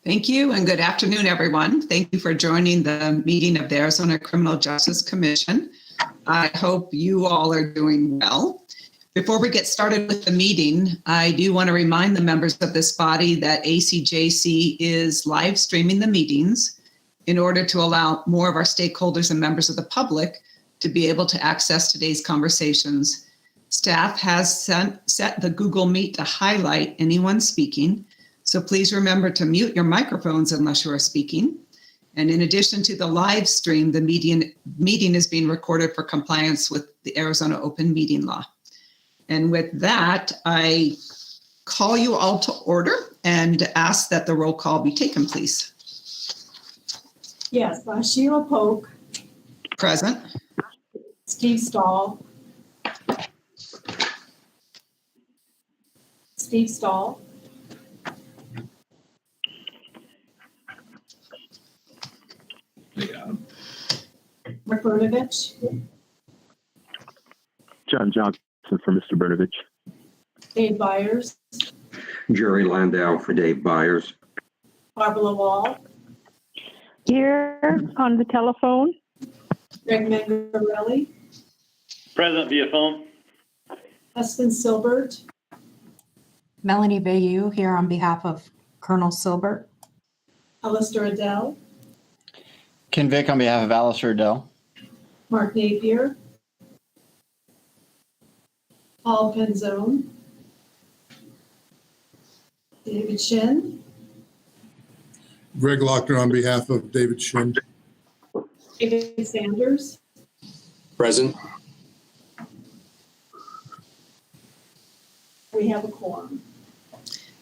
Thank you and good afternoon, everyone. Thank you for joining the meeting of the Arizona Criminal Justice Commission. I hope you all are doing well. Before we get started with the meeting, I do want to remind the members of this body that Acjc is live streaming the meetings in order to allow more of our stakeholders and members of the public to be able to access today's conversations. Staff has set the Google Meet to highlight anyone speaking, so please remember to mute your microphones unless you are speaking. And in addition to the live stream, the meeting is being recorded for compliance with the Arizona Open Meeting Law. And with that, I call you all to order and ask that the roll call be taken, please. Yes, Sheila Polk. Present. Steve Stahl. Steve Stahl. Rick Bernovich. John Johnson for Mr. Bernovich. Dave Byers. Jerry Landau for Dave Byers. Barbara Wall. Here on the telephone. Greg Mangarelli. Present via phone. Espen Silbert. Melanie Bayou here on behalf of Colonel Silbert. Alistair Adele. Ken Vick on behalf of Alistair Adele. Mark Napier. Paul Penzone. David Shin. Greg Lochner on behalf of David Shin. David Sanders. Present. We have a quorum.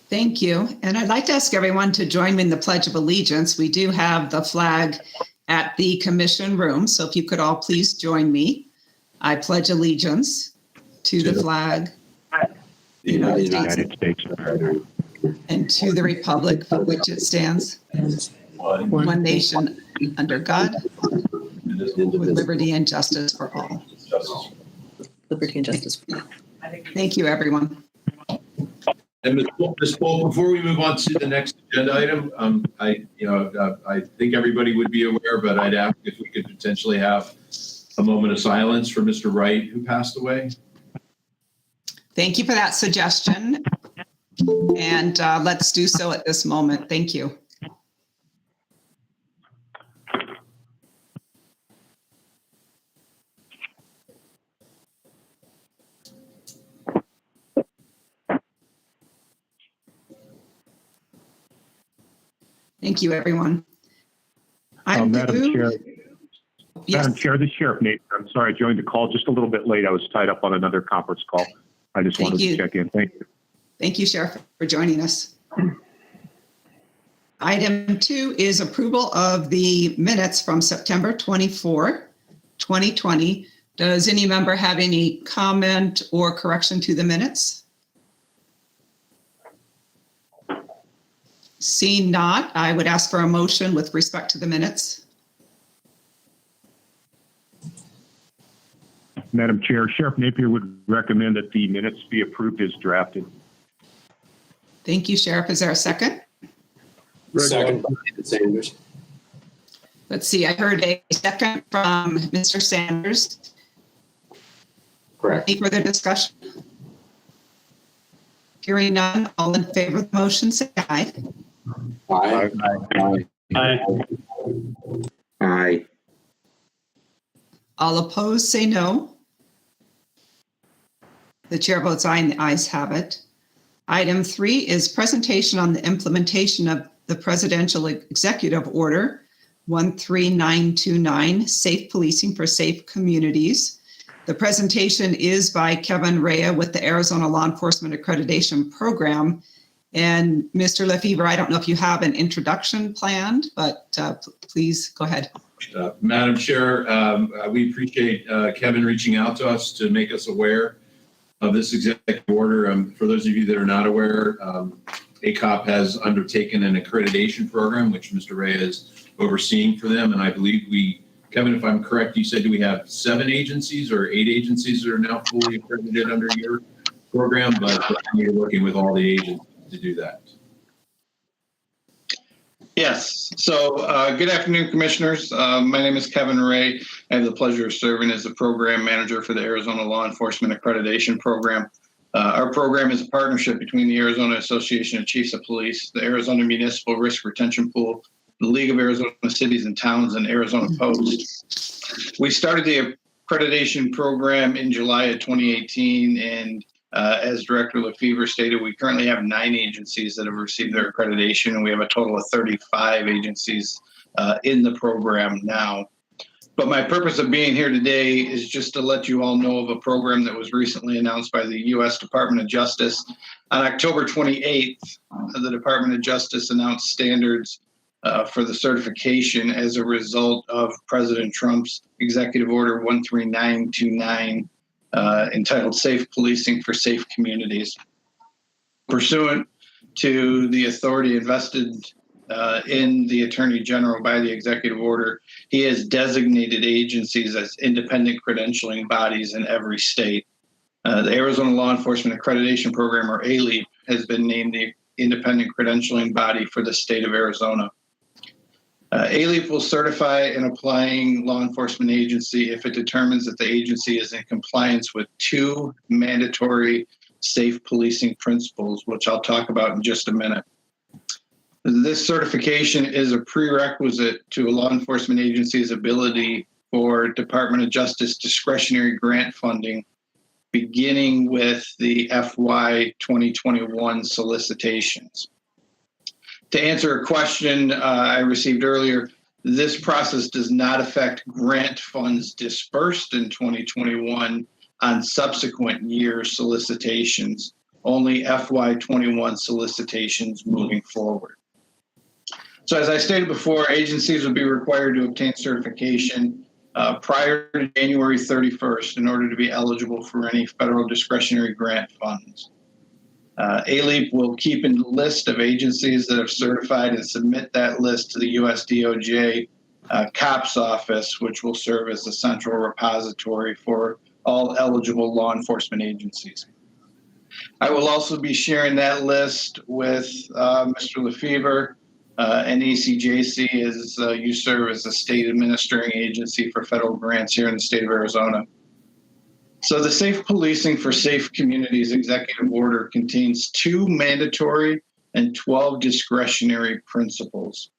Thank you. And I'd like to ask everyone to join me in the Pledge of Allegiance. We do have the flag at the commission room, so if you could all please join me. I pledge allegiance to the flag of the United States and to the republic for which it stands, one nation under God, with liberty and justice for all. Liberty and justice for all. Thank you, everyone. And Ms. Polk, before we move on to the next agenda item, I think everybody would be aware, but I'd ask if we could potentially have a moment of silence for Mr. Wright, who passed away. Thank you for that suggestion. And let's do so at this moment. Thank you. Thank you, everyone. Madam Chair, the Sheriff Napier. I'm sorry, I joined the call just a little bit late. I was tied up on another conference call. I just wanted to check in. Thank you. Thank you, Sheriff, for joining us. Item 2 is approval of the minutes from September 24, 2020. Does any member have any comment or correction to the minutes? Seeing not, I would ask for a motion with respect to the minutes. Madam Chair, Sheriff Napier would recommend that the minutes be approved as drafted. Thank you, Sheriff. Is there a second? Second by David Sanders. Let's see, I heard a second from Mr. Sanders. Correct. Any further discussion? Hearing none, all in favor of the motion, say aye. Aye. Aye. Aye. Aye. All opposed, say no. The chair votes aye and the ayes have it. Item 3 is presentation on the implementation of the Presidential Executive Order 13929, Safe Policing for Safe Communities. The presentation is by Kevin Rea with the Arizona Law Enforcement Accreditation Program. And Mr. Lefevre, I don't know if you have an introduction planned, but please go ahead. Madam Chair, we appreciate Kevin reaching out to us to make us aware of this executive order. For those of you that are not aware, ACOP has undertaken an accreditation program, which Mr. Rea is overseeing for them. And I believe Kevin, if I'm correct, you said, do we have 7 agencies or 8 agencies that are now fully accredited under your program? But we're working with all the agencies to do that. Yes. So good afternoon, Commissioners. My name is Kevin Ray. I have the pleasure of serving as the Program Manager for the Arizona Law Enforcement Accreditation Program. Our program is a partnership between the Arizona Association of Chiefs of Police, the Arizona Municipal Risk Retention Pool, the League of Arizona Cities and Towns, and Arizona Post. We started the accreditation program in July of 2018, and as Director Lefevre stated, we currently have 9 agencies that have received their accreditation, and we have a total of 35 agencies in the program now. But my purpose of being here today is just to let you all know of a program that was recently announced by the U.S. Department of Justice. On October 28th, the Department of Justice announced standards for the certification as a result of President Trump's Executive Order 13929, entitled Safe Policing for Safe Communities. Pursuant to the authority invested in the Attorney General by the executive order, he has designated agencies as independent credentialing bodies in every state. The Arizona Law Enforcement Accreditation Program, or ALEAP, has been named the independent credentialing body for the state of Arizona. ALEAP will certify an applying law enforcement agency if it determines that the agency is in compliance with 2 mandatory safe policing principles, which I'll talk about in just a minute. This certification is a prerequisite to a law enforcement agency's ability for Department of Justice discretionary grant funding, beginning with the FY 2021 solicitations. To answer a question I received earlier, this process does not affect grant funds dispersed in 2021 on subsequent year solicitations, only FY 21 solicitations moving forward. So as I stated before, agencies will be required to obtain certification prior to January 31st in order to be eligible for any federal discretionary grant funds. ALEAP will keep a list of agencies that have certified and submit that list to the US DOJ COPS office, which will serve as the central repository for all eligible law enforcement agencies. I will also be sharing that list with Mr. Lefevre and Acjc as you serve as the state administering agency for federal grants here in the state of Arizona. So the Safe Policing for Safe Communities executive order contains 2 mandatory and 12 discretionary principles.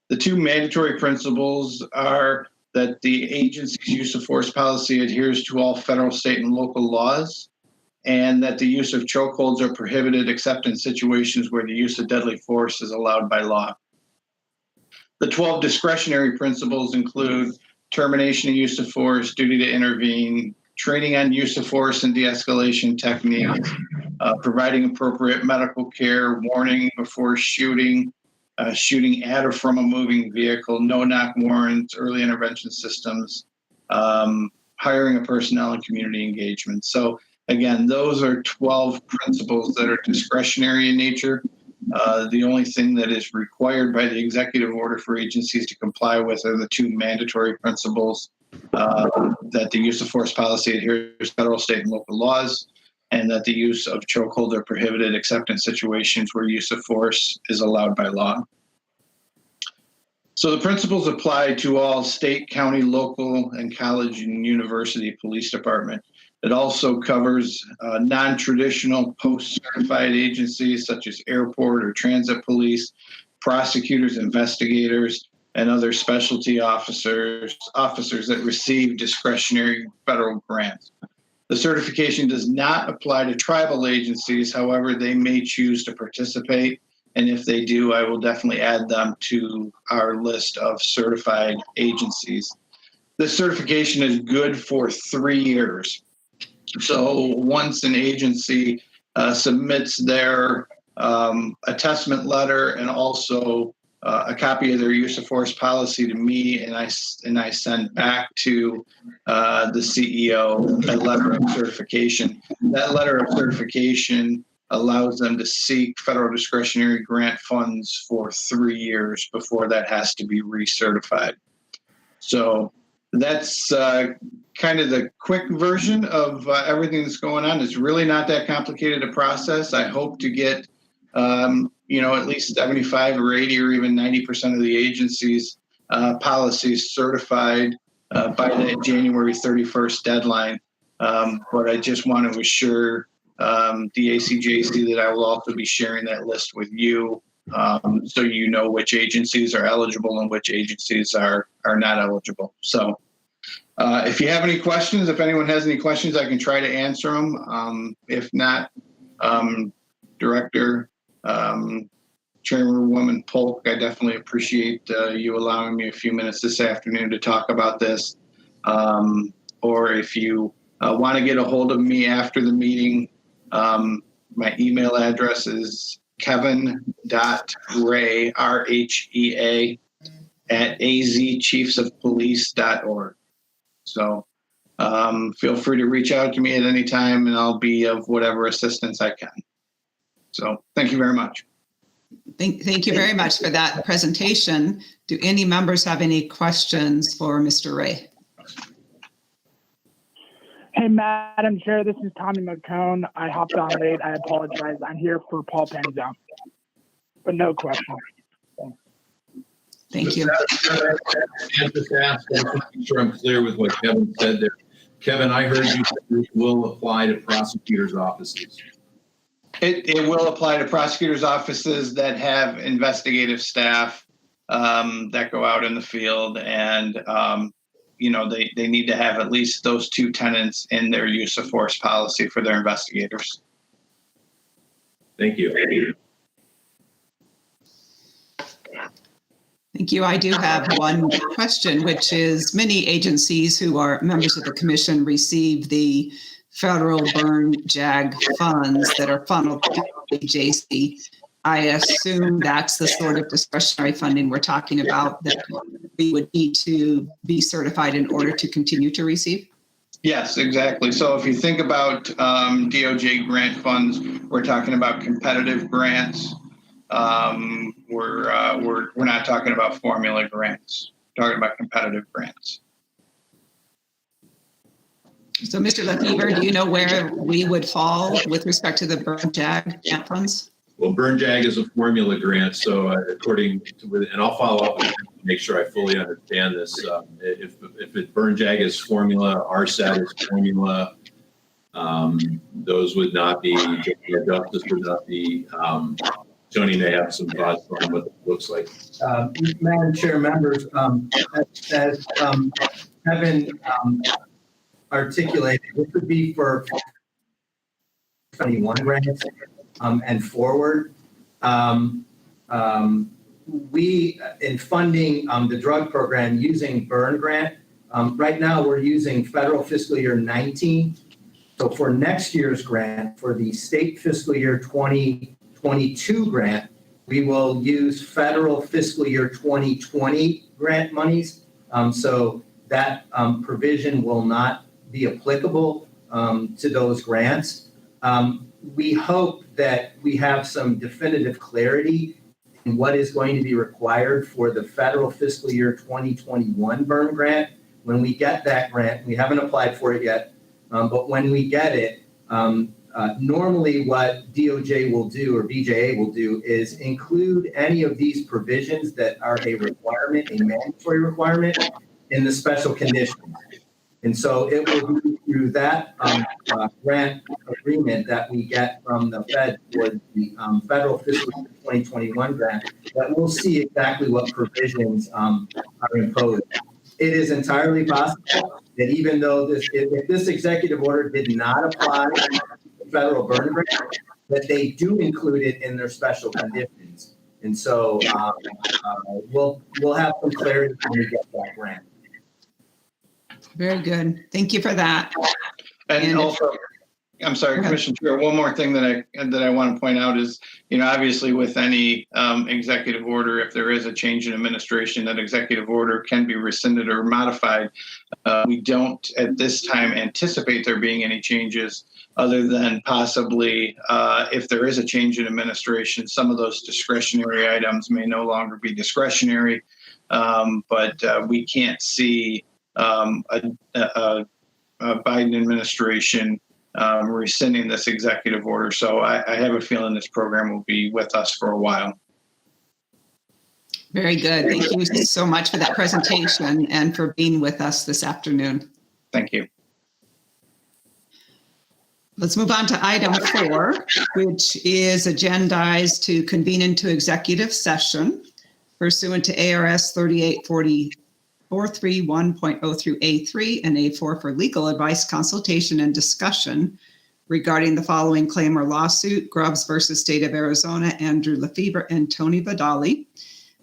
The 2 mandatory principles are that the agency's use of force policy adheres to all federal, state, and local laws, and that the use of chokeholds are prohibited except in situations where the use of deadly force is allowed by law. The 12 discretionary principles include termination of use of force, duty to intervene, training on use of force and de-escalation techniques, providing appropriate medical care, warning before shooting, shooting at or from a moving vehicle, no-knock warrants, early intervention systems, hiring of personnel and community engagement. So again, those are 12 principles that are discretionary in nature. The only thing that is required by the executive order for agencies to comply with are the 2 mandatory principles, that the use of force policy adheres to federal, state, and local laws, and that the use of chokehold are prohibited except in situations where use of force is allowed by law. So the principles apply to all state, county, local, and college and university police department. It also covers non-traditional post-certified agencies such as airport or transit police, prosecutors, investigators, and other specialty officers that receive discretionary federal grants. The certification does not apply to tribal agencies. However, they may choose to participate. And if they do, I will definitely add them to our list of certified agencies. This certification is good for 3 years. So once an agency submits their attestment letter and also a copy of their use of force policy to me, and I send back to the CEO a letter of certification. That letter of certification allows them to seek federal discretionary grant funds for 3 years before that has to be recertified. So that's kind of the quick version of everything that's going on. It's really not that complicated a process. I hope to get at least 75 or 80 or even 90% of the agency's policies certified by the January 31st deadline. But I just want to assure the ACJC that I will also be sharing that list with you, so you know which agencies are eligible and which agencies are not eligible. So if you have any questions, if anyone has any questions, I can try to answer them. If not, Director, Chairwoman Polk, I definitely appreciate you allowing me a few minutes this afternoon to talk about this. Or if you want to get a hold of me after the meeting, my email address is kevin.ray, RHEA, at azchiefsofpolice.org. So feel free to reach out to me at any time, and I'll be of whatever assistance I can. So thank you very much. Thank you very much for that presentation. Do any members have any questions for Mr. Ray? Hey, Madam Chair, this is Tommy McCone. I hopped on late. I apologize. I'm here for Paul Penzo, but no question. Thank you. I'm just asking, I'm sure I'm clear with what Kevin said there. Kevin, I heard you said it will apply to prosecutors' offices. It will apply to prosecutors' offices that have investigative staff that go out in the field, and they need to have at least those two tenets in their use of force policy for their investigators. Thank you. Thank you. I do have one question, which is many agencies who are members of the commission receive the federal burn JAG funds that are funneled to Acjc. I assume that's the sort of discretionary funding we're talking about that we would need to be certified in order to continue to receive? Yes, exactly. So if you think about DOJ grant funds, we're talking about competitive grants. We're not talking about formula grants. We're talking about competitive grants. So, Mr. Lefevre, do you know where we would fall with respect to the burn JAG grant funds? Well, burn JAG is a formula grant, so according to, and I'll follow up with you to make sure I fully understand this. If burn JAG is formula, RSAT is formula, those would not be, justice would not be. Tony may have some thoughts on what it looks like. Madam Chair, members, as Kevin articulated, this would be for 21 grants and forward. We, in funding the drug program using burn grant, right now we're using federal fiscal year 19. So for next year's grant, for the state fiscal year 2022 grant, we will use federal fiscal year 2020 grant monies. So that provision will not be applicable to those grants. We hope that we have some definitive clarity in what is going to be required for the federal fiscal year 2021 burn grant. When we get that grant, we haven't applied for it yet, but when we get it, normally what DOJ will do or BJA will do is include any of these provisions that are a requirement, a mandatory requirement in the special conditions. And so it will be through that grant agreement that we get from the Fed for the federal fiscal 2021 grant that we'll see exactly what provisions are imposed. It is entirely possible that even though if this executive order did not apply to the federal burn grant, that they do include it in their special conditions. And so we'll have some clarity when we get that grant. Very good. Thank you for that. And also, I'm sorry, Commissioner Chair, one more thing that I want to point out is, obviously with any executive order, if there is a change in administration, that executive order can be rescinded or modified. We don't at this time anticipate there being any changes other than possibly if there is a change in administration, some of those discretionary items may no longer be discretionary, but we can't see a Biden administration rescinding this executive order. So I have a feeling this program will be with us for a while. Very good. Thank you so much for that presentation and for being with us this afternoon. Thank you. Let's move on to item 4, which is agendized to convene into executive session pursuant to ARS 3840.431.0 through A3 and A4 for legal advice, consultation, and discussion regarding the following claim or lawsuit: Grubbs versus State of Arizona, Andrew Lefevre and Tony Badali.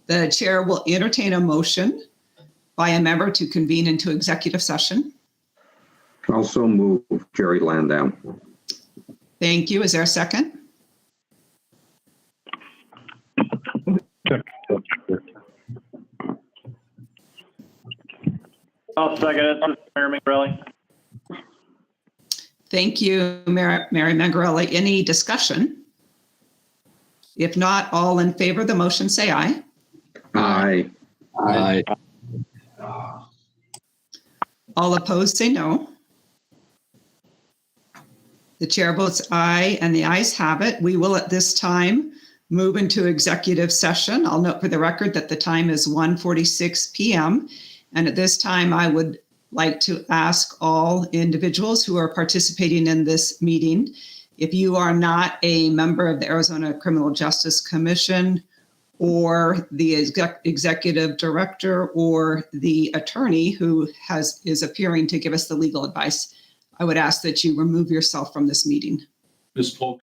The chair will entertain a motion by a member to convene into executive session. Also move, Jerry Landau. Thank you. Is there a second? I'll second it. This is Mayor McGrelly. Thank you, Mary Mangarelli. Any discussion? If not, all in favor of the motion, say aye. Aye. Aye. All opposed, say no. The chair votes aye, and the ayes have it. We will at this time move into executive session. I'll note for the record that the time is 1:46 p.m. And at this time, I would like to ask all individuals who are participating in this meeting, if you are not a member of the Arizona Criminal Justice Commission or the executive director or the attorney who is appearing to give us the legal advice, I would ask that you remove yourself from this meeting. Ms. Polk.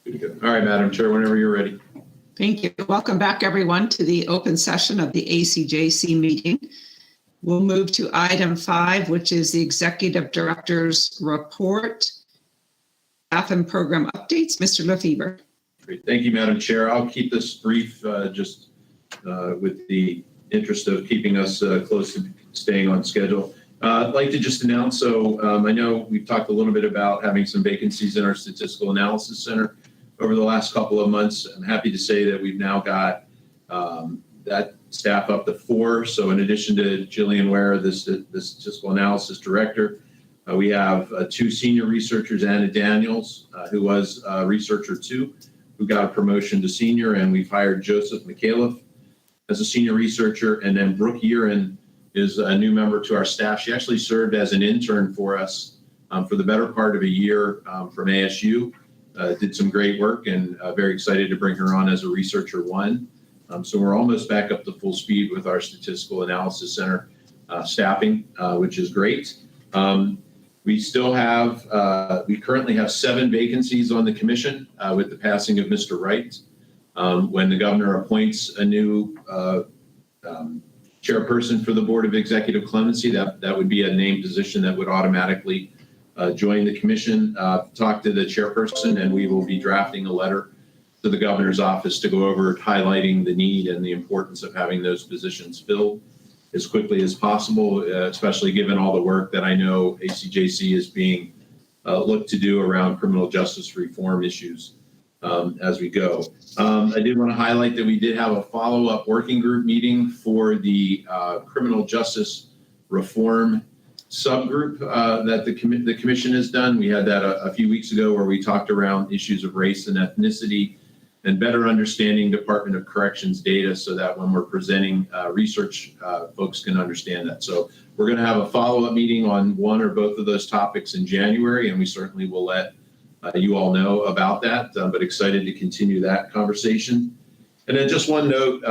Good to go. All right, Madam Chair, whenever you're ready. Thank you. Welcome back, everyone, to the open session of the Acjc meeting. We'll move to item 5, which is the Executive Director's Report. Staff and program updates. Mr. Lefebvre. Great. Thank you, Madam Chair. I'll keep this brief, just with the interest of keeping us close to staying on schedule. I'd like to just announce, I know we've talked a little bit about having some vacancies in our Statistical Analysis Center over the last couple of months. I'm happy to say that we've now got that staff up to 4. So in addition to Jillian Ware, the Statistical Analysis Director, we have 2 senior researchers, Anna Daniels, who was researcher 2, who got a promotion to senior, and we've hired Joseph McAuliffe as a senior researcher, and then Brooke Yearon is a new member to our staff. She actually served as an intern for us for the better part of a year from ASU, did some great work, and very excited to bring her on as a researcher 1. So we're almost back up to full speed with our Statistical Analysis Center staffing, which is great. We still have, we currently have 7 vacancies on the commission with the passing of Mr. Wright. When the governor appoints a new chairperson for the Board of Executive Clemency, that would be a named position that would automatically join the commission. Talk to the chairperson, and we will be drafting a letter to the governor's office to go over highlighting the need and the importance of having those positions filled as quickly as possible, especially given all the work that I know Acjc is being looked to do around criminal justice reform issues as we go. I did want to highlight that we did have a follow-up working group meeting for the criminal justice reform subgroup that the commission has done. We had that a few weeks ago where we talked around issues of race and ethnicity and better understanding Department of Corrections data so that when we're presenting research, folks can understand that. So we're going to have a follow-up meeting on one or both of those topics in January, and we certainly will let you all know about that, but excited to continue that conversation. And then just one note,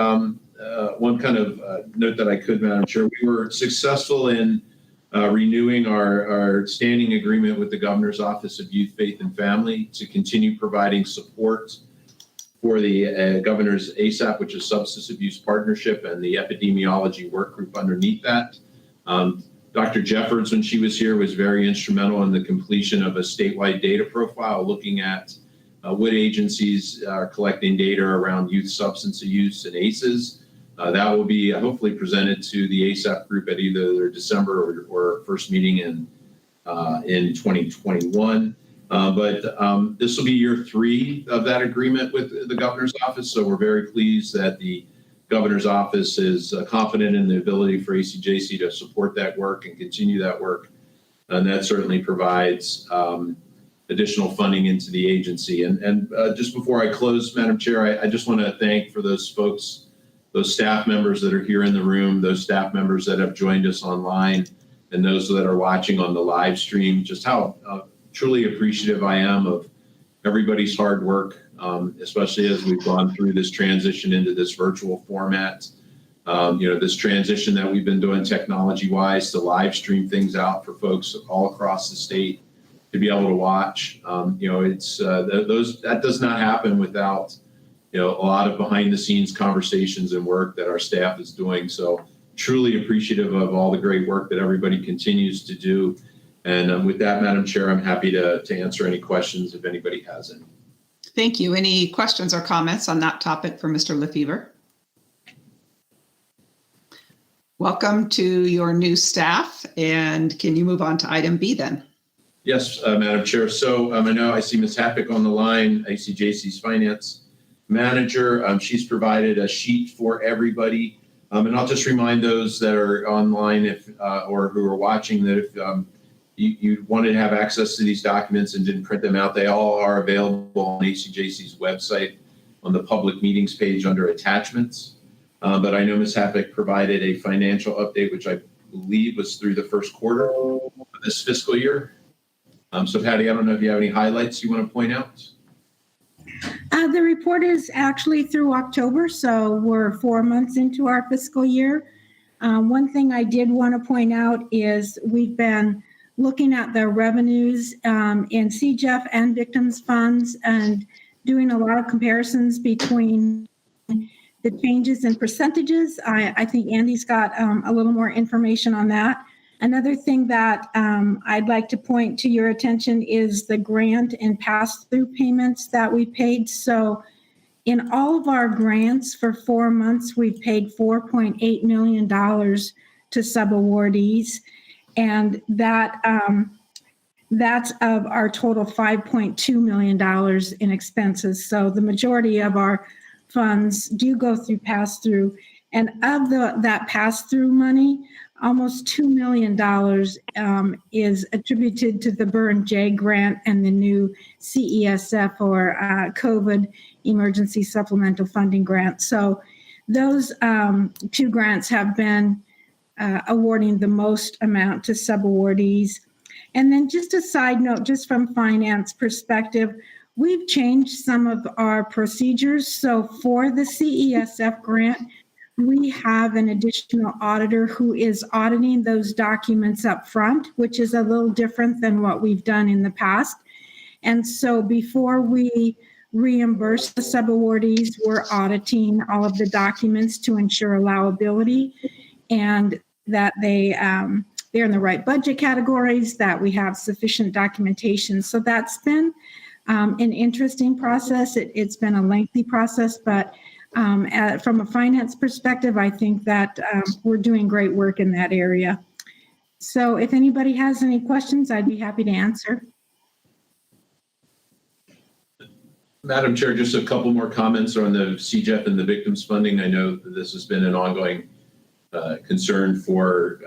one kind of note that I could, Madam Chair, we were successful in renewing our standing agreement with the Governor's Office of Youth, Faith, and Family to continue providing support for the Governor's ASAP, which is Substance Abuse Partnership, and the epidemiology work group underneath that. Dr. Jeffords, when she was here, was very instrumental in the completion of a statewide data profile looking at what agencies are collecting data around youth substance abuse and ACEs. That will be hopefully presented to the ASAP group at either their December or first meeting in 2021. But this will be year 3 of that agreement with the governor's office. So we're very pleased that the governor's office is confident in the ability for Acjc to support that work and continue that work. And that certainly provides additional funding into the agency. And just before I close, Madam Chair, I just want to thank for those folks, those staff members that are here in the room, those staff members that have joined us online, and those that are watching on the live stream, just how truly appreciative I am of everybody's hard work, especially as we've gone through this transition into this virtual format. This transition that we've been doing technology-wise to live stream things out for folks all across the state to be able to watch. That does not happen without a lot of behind-the-scenes conversations and work that our staff is doing. So truly appreciative of all the great work that everybody continues to do. And with that, Madam Chair, I'm happy to answer any questions if anybody has any. Thank you. Any questions or comments on that topic for Mr. Lefebvre? Welcome to your new staff. And can you move on to item B then? Yes, Madam Chair. So I know I see Ms. Happick on the line, Acjc's finance manager. She's provided a sheet for everybody. And I'll just remind those that are online or who are watching that if you wanted to have access to these documents and didn't print them out, they all are available on Acjc's website on the public meetings page under attachments. But I know Ms. Happick provided a financial update, which I believe was through the first quarter of this fiscal year. So Patty, I don't know if you have any highlights you want to point out. The report is actually through October, so we're 4 months into our fiscal year. One thing I did want to point out is we've been looking at the revenues in CJEF and victims funds, and doing a lot of comparisons between the changes in percentages. I think Andy's got a little more information on that. Another thing that I'd like to point to your attention is the grant and pass-through payments that we paid. So in all of our grants for 4 months, we've paid $4.8 million to subawardees. And that's of our total $5.2 million in expenses. So the majority of our funds do go through pass-through. And of that pass-through money, almost $2 million is attributed to the Burn J grant and the new CESF or COVID Emergency Supplemental Funding Grant. So those two grants have been awarding the most amount to subawardees. And then just a side note, just from finance perspective, we've changed some of our procedures. So for the CESF grant, we have an additional auditor who is auditing those documents up front, which is a little different than what we've done in the past. And so before we reimburse the subawardees, we're auditing all of the documents to ensure allowability and that they're in the right budget categories, that we have sufficient documentation. So that's been an interesting process. It's been a lengthy process, but from a finance perspective, I think that we're doing great work in that area. So if anybody has any questions, I'd be happy to answer. Madam Chair, just a couple more comments on the CJEF and the victims funding. I know that this has been an ongoing concern for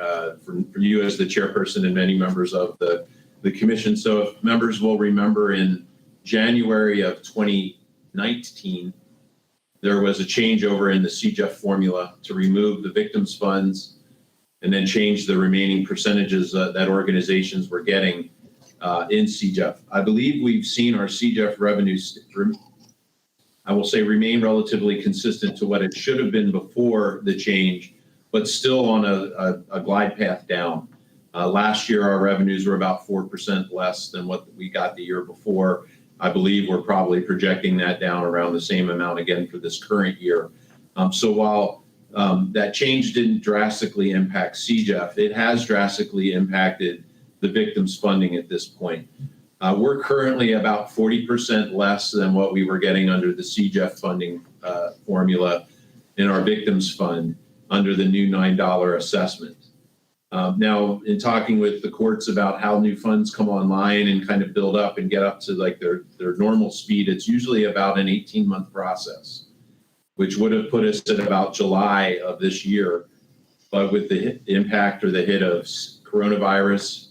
you as the chairperson and many members of the commission. So if members will remember, in January of 2019, there was a changeover in the CJEF formula to remove the victims funds and then change the remaining percentages that organizations were getting in CJEF. I believe we've seen our CJEF revenues, I will say, remain relatively consistent to what it should have been before the change, but still on a glide path down. Last year, our revenues were about 4% less than what we got the year before. I believe we're probably projecting that down around the same amount again for this current year. So while that change didn't drastically impact CJEF, it has drastically impacted the victims funding at this point. We're currently about 40% less than what we were getting under the CJEF funding formula in our victims fund under the new $9 assessment. Now, in talking with the courts about how new funds come online and kind of build up and get up to like their normal speed, it's usually about an 18-month process, which would have put us at about July of this year. But with the impact or the hit of coronavirus,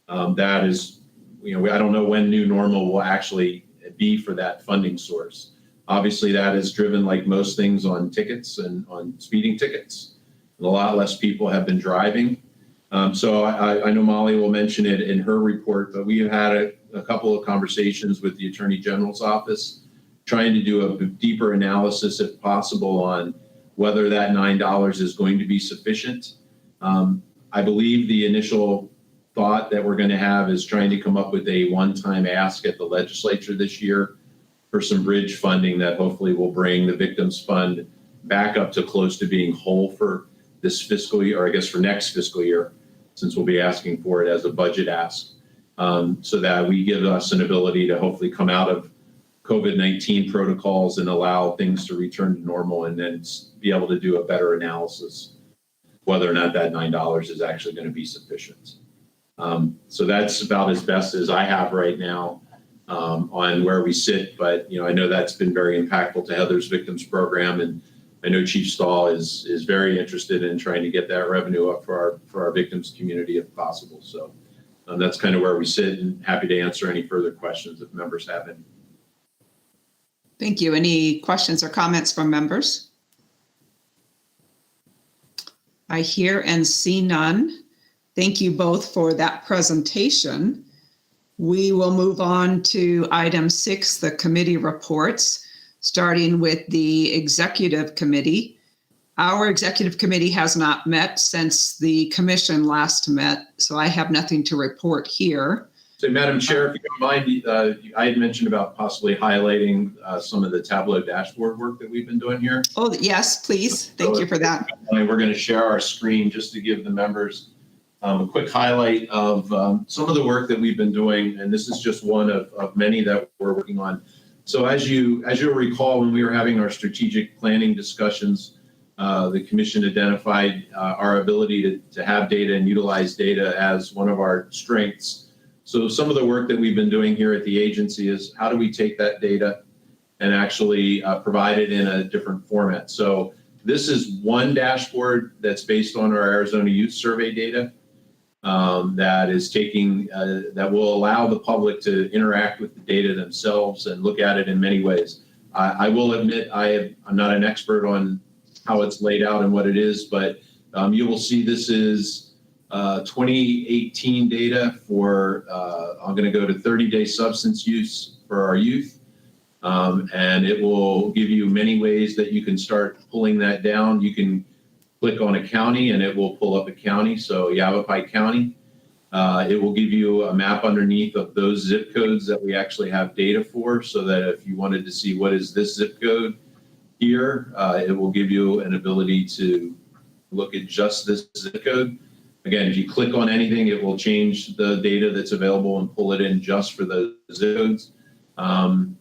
that is, I don't know when new normal will actually be for that funding source. Obviously, that is driven, like most things, on tickets and on speeding tickets. A lot less people have been driving. So I know Molly will mention it in her report, but we have had a couple of conversations with the Attorney General's office, trying to do a deeper analysis, if possible, on whether that $9 is going to be sufficient. I believe the initial thought that we're going to have is trying to come up with a one-time ask at the legislature this year for some bridge funding that hopefully will bring the victims fund back up to close to being whole for this fiscal year, or I guess for next fiscal year, since we'll be asking for it as a budget ask, so that we give us an ability to hopefully come out of COVID-19 protocols and allow things to return to normal, and then be able to do a better analysis whether or not that $9 is actually going to be sufficient. So that's about as best as I have right now on where we sit. But I know that's been very impactful to Heather's victims program, and I know Chief Stahl is very interested in trying to get that revenue up for our victims community if possible. So that's kind of where we sit, and happy to answer any further questions if members have any. Thank you. Any questions or comments from members? I hear and see none. Thank you both for that presentation. We will move on to item 6, the committee reports, starting with the executive committee. Our executive committee has not met since the commission last met, so I have nothing to report here. So, Madam Chair, if you don't mind, I had mentioned about possibly highlighting some of the Tableau dashboard work that we've been doing here. Oh, yes, please. Thank you for that. We're going to share our screen just to give the members a quick highlight of some of the work that we've been doing, and this is just one of many that we're working on. So as you'll recall, when we were having our strategic planning discussions, the commission identified our ability to have data and utilize data as one of our strengths. So some of the work that we've been doing here at the agency is how do we take that data and actually provide it in a different format. So this is one dashboard that's based on our Arizona Youth Survey data that is taking, that will allow the public to interact with the data themselves and look at it in many ways. I will admit I'm not an expert on how it's laid out and what it is, but you will see this is 2018 data for, I'm going to go to 30-day substance use for our youth. And it will give you many ways that you can start pulling that down. You can click on a county and it will pull up a county. So Yavapai County, it will give you a map underneath of those zip codes that we actually have data for, so that if you wanted to see what is this zip code here, it will give you an ability to look at just this zip code. Again, if you click on anything, it will change the data that's available and pull it in just for those zip codes. And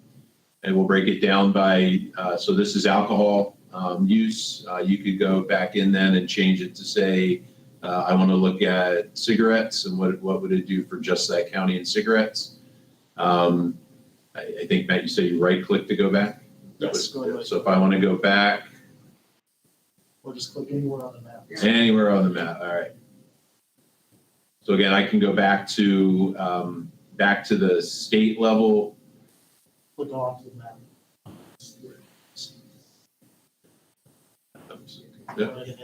we'll break it down by, so this is alcohol use. You could go back in then and change it to say, I want to look at cigarettes and what would it do for just that county and cigarettes. I think, Matt, you said you right click to go back? Yes, go ahead. So if I want to go back. Or just click anywhere on the map. Anywhere on the map, all right. So again, I can go back to the state level. Click off the map.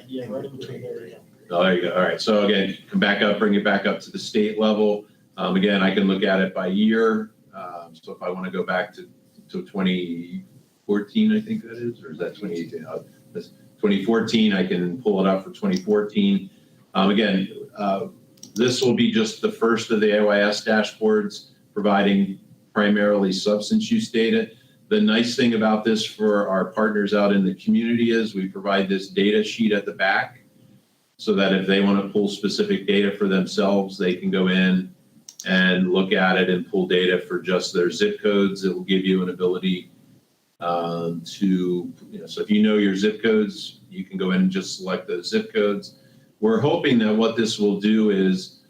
Yeah, right in between there. Yeah. Oh, there you go. All right. So again, come back up, bring it back up to the state level. Again, I can look at it by year. So if I want to go back to 2014, I think that is, or is that 2018? 2014, I can pull it up for 2014. Again, this will be just the first of the AYS dashboards, providing primarily substance use data. The nice thing about this for our partners out in the community is we provide this data sheet at the back, so that if they want to pull specific data for themselves, they can go in and look at it and pull data for just their zip codes. It will give you an ability so if you know your zip codes, you can go in and just select those zip codes. We're hoping that what this will do is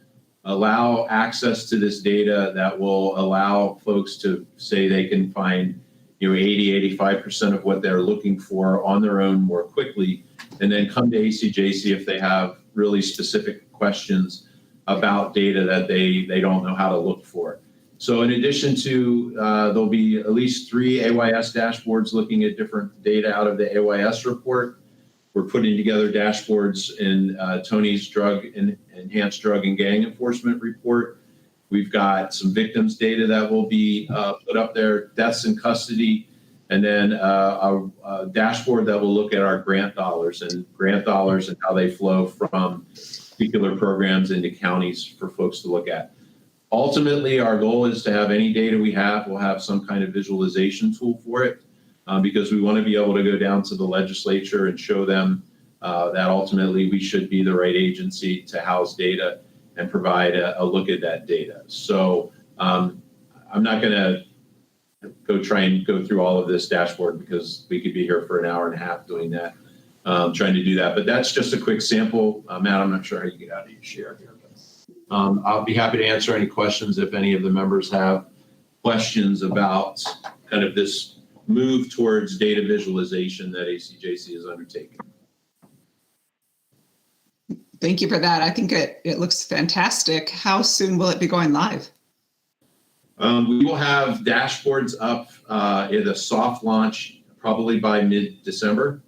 allow access to this data that will allow folks to say they can find 80, 85% of what they're looking for on their own more quickly, and then come to Acjc if they have really specific questions about data that they don't know how to look for. So in addition to, there'll be at least 3 AYS dashboards looking at different data out of the AYS report. We're putting together dashboards in Tony's enhanced drug and gang enforcement report. We've got some victims data that will be put up there, deaths in custody, and then a dashboard that will look at our grant dollars and how they flow from particular programs into counties for folks to look at. Ultimately, our goal is to have any data we'll have some kind of visualization tool for it, because we want to be able to go down to the legislature and show them that ultimately we should be the right agency to house data and provide a look at that data. So I'm not going to try and go through all of this dashboard, because we could be here for an hour and a half doing that, trying to do that. But that's just a quick sample. Matt, I'm not sure how you get out of your share here. But, I'll be happy to answer any questions if any of the members have questions about kind of this move towards data visualization that Acjc is undertaking. Thank you for that. I think it looks fantastic. How soon will it be going live? We will have dashboards up in a soft launch probably by mid-December,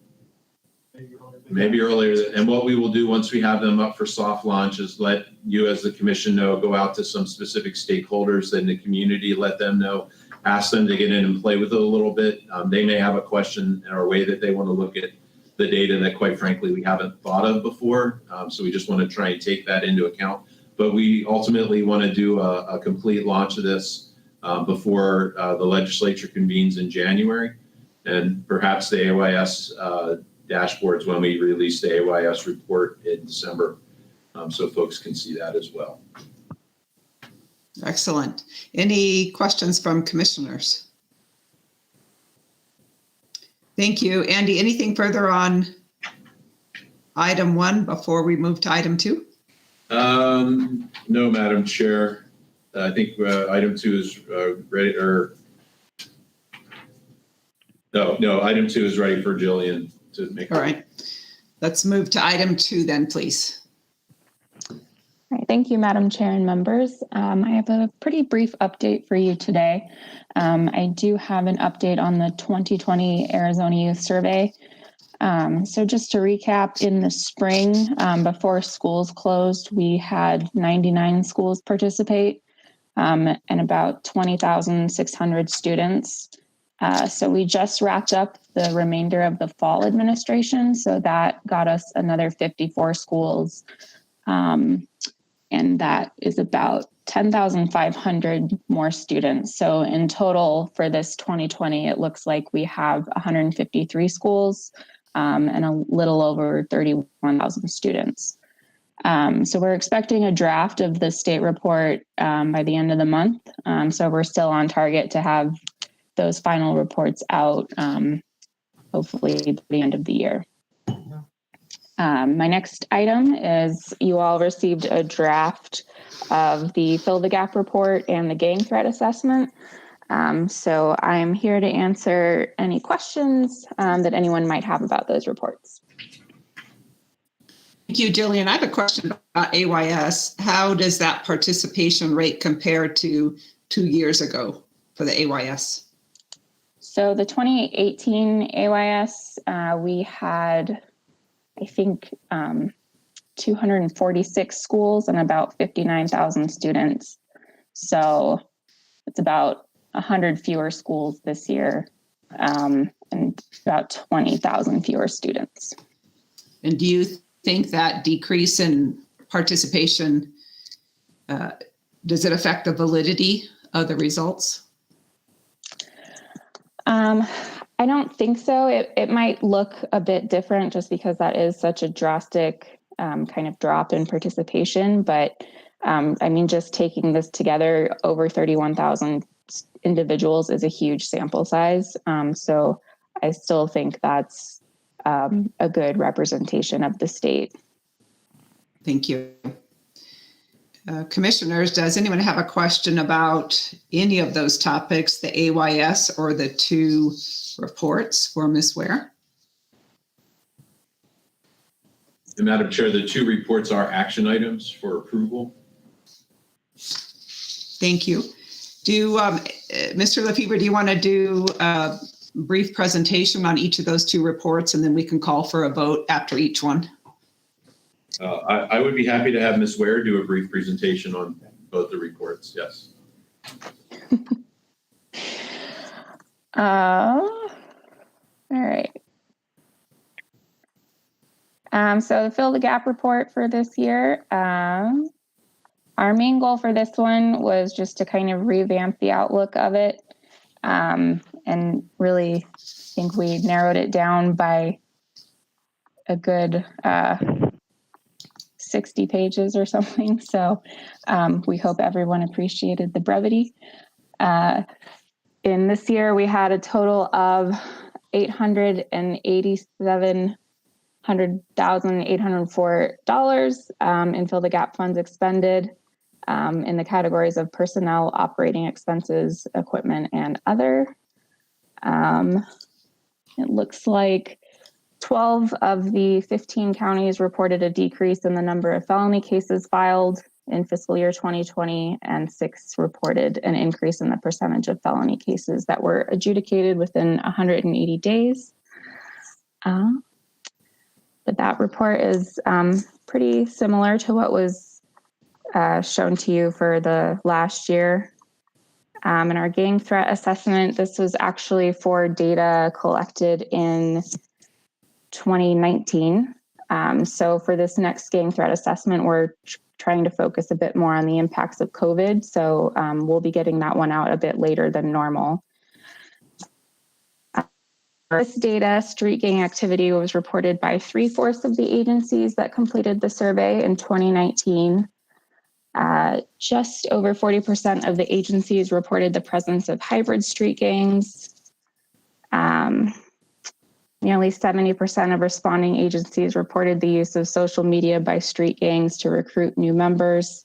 maybe earlier. And what we will do once we have them up for soft launch is let you as the commission know, go out to some specific stakeholders in the community, let them know, ask them to get in and play with it a little bit. They may have a question or a way that they want to look at the data that quite frankly we haven't thought of before. So we just want to try and take that into account. but we ultimately want to do a complete launch of this before the legislature convenes in January, and perhaps the AYS dashboards when we release the AYS report in December, so folks can see that as well. Excellent. Any questions from commissioners? Thank you. Andy, anything further on item 1 before we move to item 2? No, Madam Chair. I think item 2 is ready, or no, item 2 is ready for Jillian to make. All right. Let's move to item 2 then, please. All right, thank you, Madam Chair and members. I have a pretty brief update for you today. I do have an update on the 2020 Arizona Youth Survey. So just to recap, in the spring, before schools closed, we had 99 schools participate and about 20,600 students. So we just wrapped up the remainder of the fall administration. So that got us another 54 schools. And that is about 10,500 more students. So in total for this 2020, it looks like we have 153 schools and a little over 31,000 students. So we're expecting a draft of the state report by the end of the month. So we're still on target to have those final reports out, hopefully by the end of the year. My next item is you all received a draft of the Fill the Gap report and the gang threat assessment. So I'm here to answer any questions that anyone might have about those reports. Thank you, Jillian. I have a question about AYS. How does that participation rate compare to 2 years ago for the AYS? So the 2018 AYS, we had, I think, 246 schools and about 59,000 students. So it's about 100 fewer schools this year and about 20,000 fewer students. And do you think that decrease in participation, does it affect the validity of the results? I don't think so. It might look a bit different just because that is such a drastic kind of drop in participation. But I mean, just taking this together, over 31,000 individuals is a huge sample size. So I still think that's a good representation of the state. Thank you. Commissioners, does anyone have a question about any of those topics, the AYS or the 2 reports for Ms. Ware? And Madam Chair, the 2 reports are action items for approval. Thank you. Do Mr. Lefebvre, do you want to do a brief presentation on each of those 2 reports, and then we can call for a vote after each one? I would be happy to have Ms. Ware do a brief presentation on both the reports. Yes. All right. So the Fill the Gap report for this year, our main goal for this one was just to kind of revamp the outlook of it, and really think we narrowed it down by a good 60 pages or something. So we hope everyone appreciated the brevity. In this year, we had a total of $887,804 in Fill the Gap funds expended in the categories of personnel, operating expenses, equipment, and other. It looks like 12 of the 15 counties reported a decrease in the number of felony cases filed in fiscal year 2020, and 6 reported an increase in the percentage of felony cases that were adjudicated within 180 days. But that report is pretty similar to what was shown to you for the last year. In our gang threat assessment, this was actually for data collected in 2019. So for this next gang threat assessment, we're trying to focus a bit more on the impacts of COVID. So we'll be getting that one out a bit later than normal. This data, street gang activity, was reported by 3/4 of the agencies that completed the survey in 2019. Just over 40% of the agencies reported the presence of hybrid street gangs. Nearly 70% of responding agencies reported the use of social media by street gangs to recruit new members,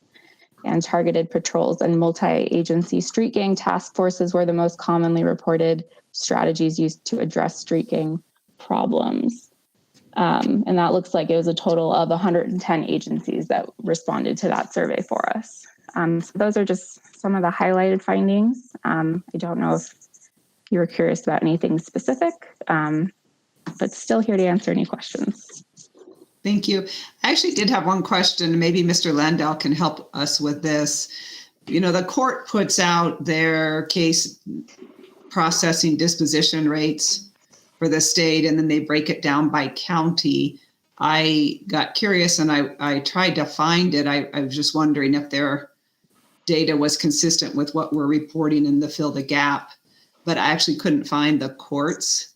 and targeted patrols and multi-agency street gang task forces were the most commonly reported strategies used to address street gang problems. And that looks like it was a total of 110 agencies that responded to that survey for us. So those are just some of the highlighted findings. I don't know if you were curious about anything specific, but still here to answer any questions. Thank you. I actually did have one question. Maybe Mr. Landau can help us with this. You know, the court puts out their case processing disposition rates for the state, and then they break it down by county. I got curious and I tried to find it. I was just wondering if their data was consistent with what we're reporting in the Fill the Gap, but I actually couldn't find the court's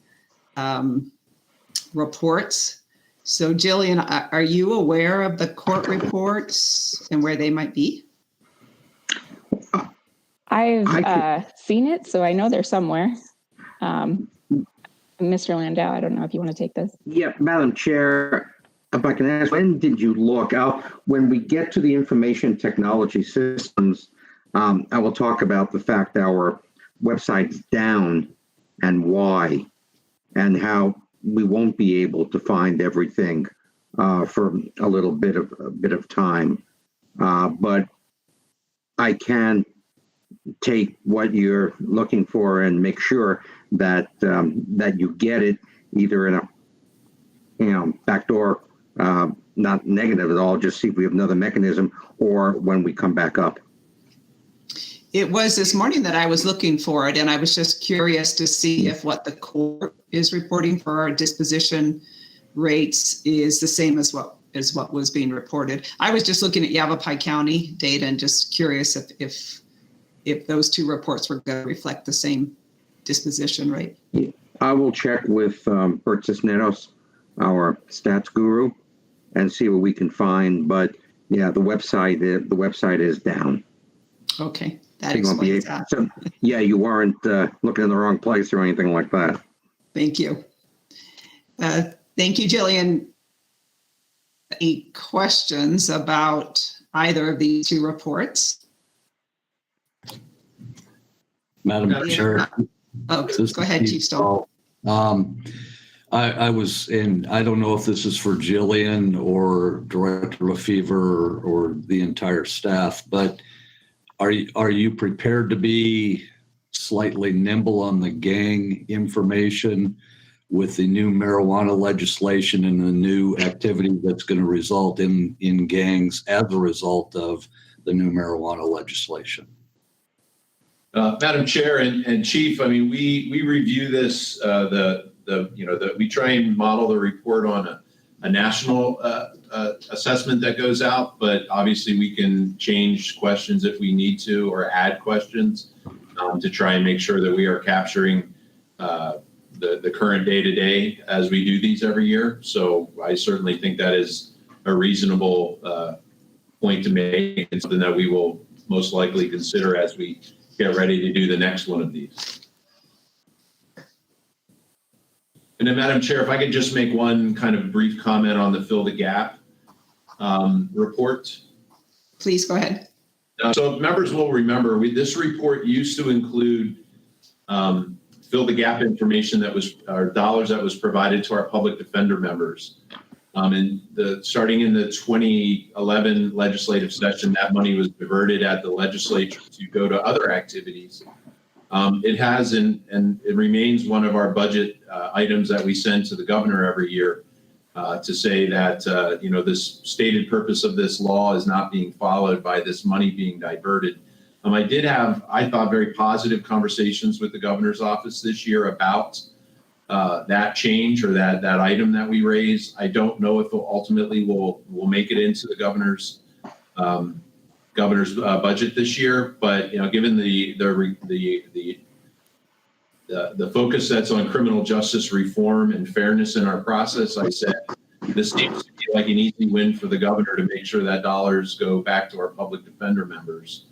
reports. So Jillian, are you aware of the court reports and where they might be? I've seen it, so I know they're somewhere. Mr. Landau, I don't know if you want to take this. Yeah, Madam Chair, if I can ask, when did you look out? When we get to the information technology systems, I will talk about the fact our website's down and why, and how we won't be able to find everything for a bit of time. But I can take what you're looking for and make sure that that you get it either in a backdoor, not negative at all, just see if we have another mechanism, or when we come back up. It was this morning that I was looking for it, and I was just curious to see if what the court is reporting for our disposition rates is the same as what was being reported. I was just looking at Yavapai County data and just curious if those two reports were going to reflect the same disposition rate. I will check with Bert Cisneros, our stats guru, and see what we can find. But yeah, the website is down. Okay, that explains that. So, yeah, you weren't looking in the wrong place or anything like that. Thank you. Thank you, Jillian. Any questions about either of these two reports? Madam Chair. Oh, go ahead, Chief Stoll. I was in, I don't know if this is for Jillian or Director Lefevre or the entire staff, but are you prepared to be slightly nimble on the gang information with the new marijuana legislation and the new activity that's going to result in gangs as a result of the new marijuana legislation? Madam Chair and Chief, I mean, we review this, we try and model the report on a national assessment that goes out, but obviously we can change questions if we need to, or add questions to try and make sure that we are capturing the current day-to-day as we do these every year. So I certainly think that is a reasonable point to make, and something that we will most likely consider as we get ready to do the next one of these. And then, Madam Chair, if I could just make one kind of brief comment on the Fill the Gap report. Please go ahead. So members will remember, this report used to include Fill the Gap information or dollars that was provided to our public defender members. And starting in the 2011 legislative session, that money was diverted at the legislature to go to other activities. It has and it remains one of our budget items that we send to the governor every year to say that this stated purpose of this law is not being followed by this money being diverted. I did have, I thought, very positive conversations with the governor's office this year about that change or that item that we raise. I don't know if ultimately we'll make it into the governor's budget this year, but given the focus that's on criminal justice reform and fairness in our process, I said this seems to be like an easy win for the governor to make sure that dollars go back to our public defender members.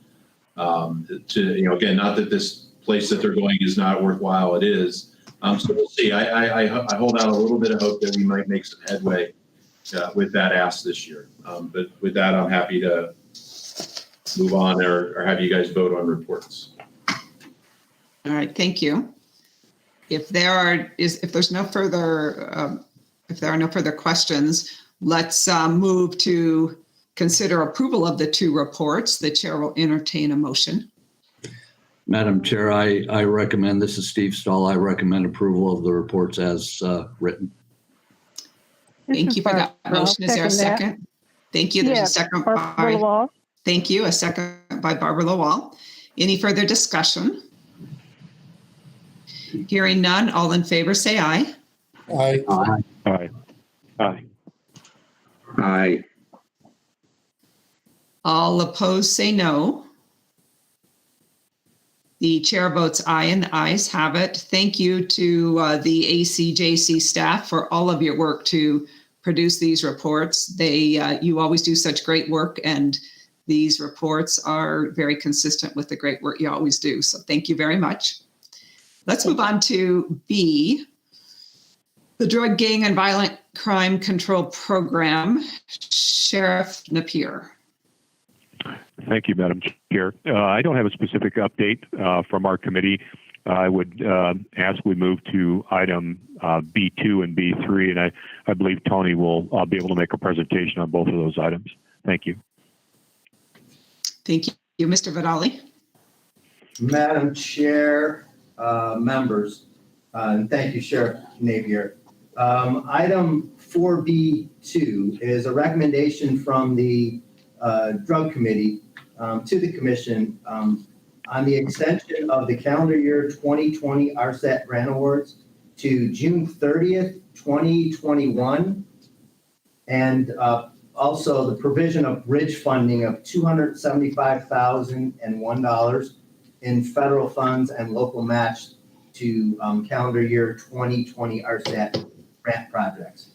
Again, not that this place that they're going is not worthwhile, it is. So we'll see. I hold out a little bit of hope that we might make some headway with that ask this year. But with that, I'm happy to move on or have you guys vote on reports. All right, thank you. If there are no further questions, let's move to consider approval of the two reports. The chair will entertain a motion. Madam Chair, I recommend, this is Steve Stahl, I recommend approval of the reports as written. Thank you for that motion. Is there a second? Thank you. There's a second by, thank you. A second by Barbara Lawal. Any further discussion? Hearing none, all in favor say aye. Aye. Aye. Aye. Aye. Aye. All opposed say no. The chair votes aye and the ayes have it. Thank you to the Acjc staff for all of your work to produce these reports. You always do such great work, and these reports are very consistent with the great work you always do. So thank you very much. Let's move on to B, the Drug, Gang, and Violent Crime Control Program. Sheriff Napier. Thank you, Madam Chair. I don't have a specific update from our committee. I would ask we move to item B2 and B3, and I believe Tony will be able to make a presentation on both of those items. Thank you. Thank you. Mr. Vidali. Madam Chair, members, and thank you, Sheriff Napier. Item 4B2 is a recommendation from the Drug Committee to the Commission on the extension of the calendar year 2020 RSAT grant awards to June 30th, 2021, and also the provision of bridge funding of $275,001 in federal funds and local match to calendar year 2020 RSAT grant projects.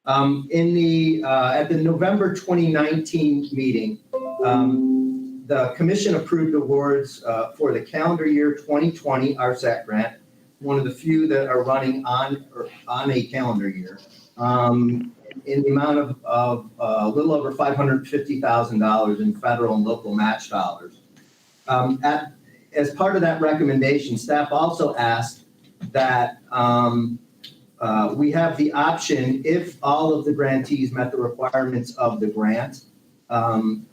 At the November 2019 meeting, the Commission approved awards for the calendar year 2020 RSAT grant, one of the few that are running on a calendar year, in the amount of a little over $550,000 in federal and local match dollars. As part of that recommendation, staff also asked that we have the option, if all of the grantees met the requirements of the grant,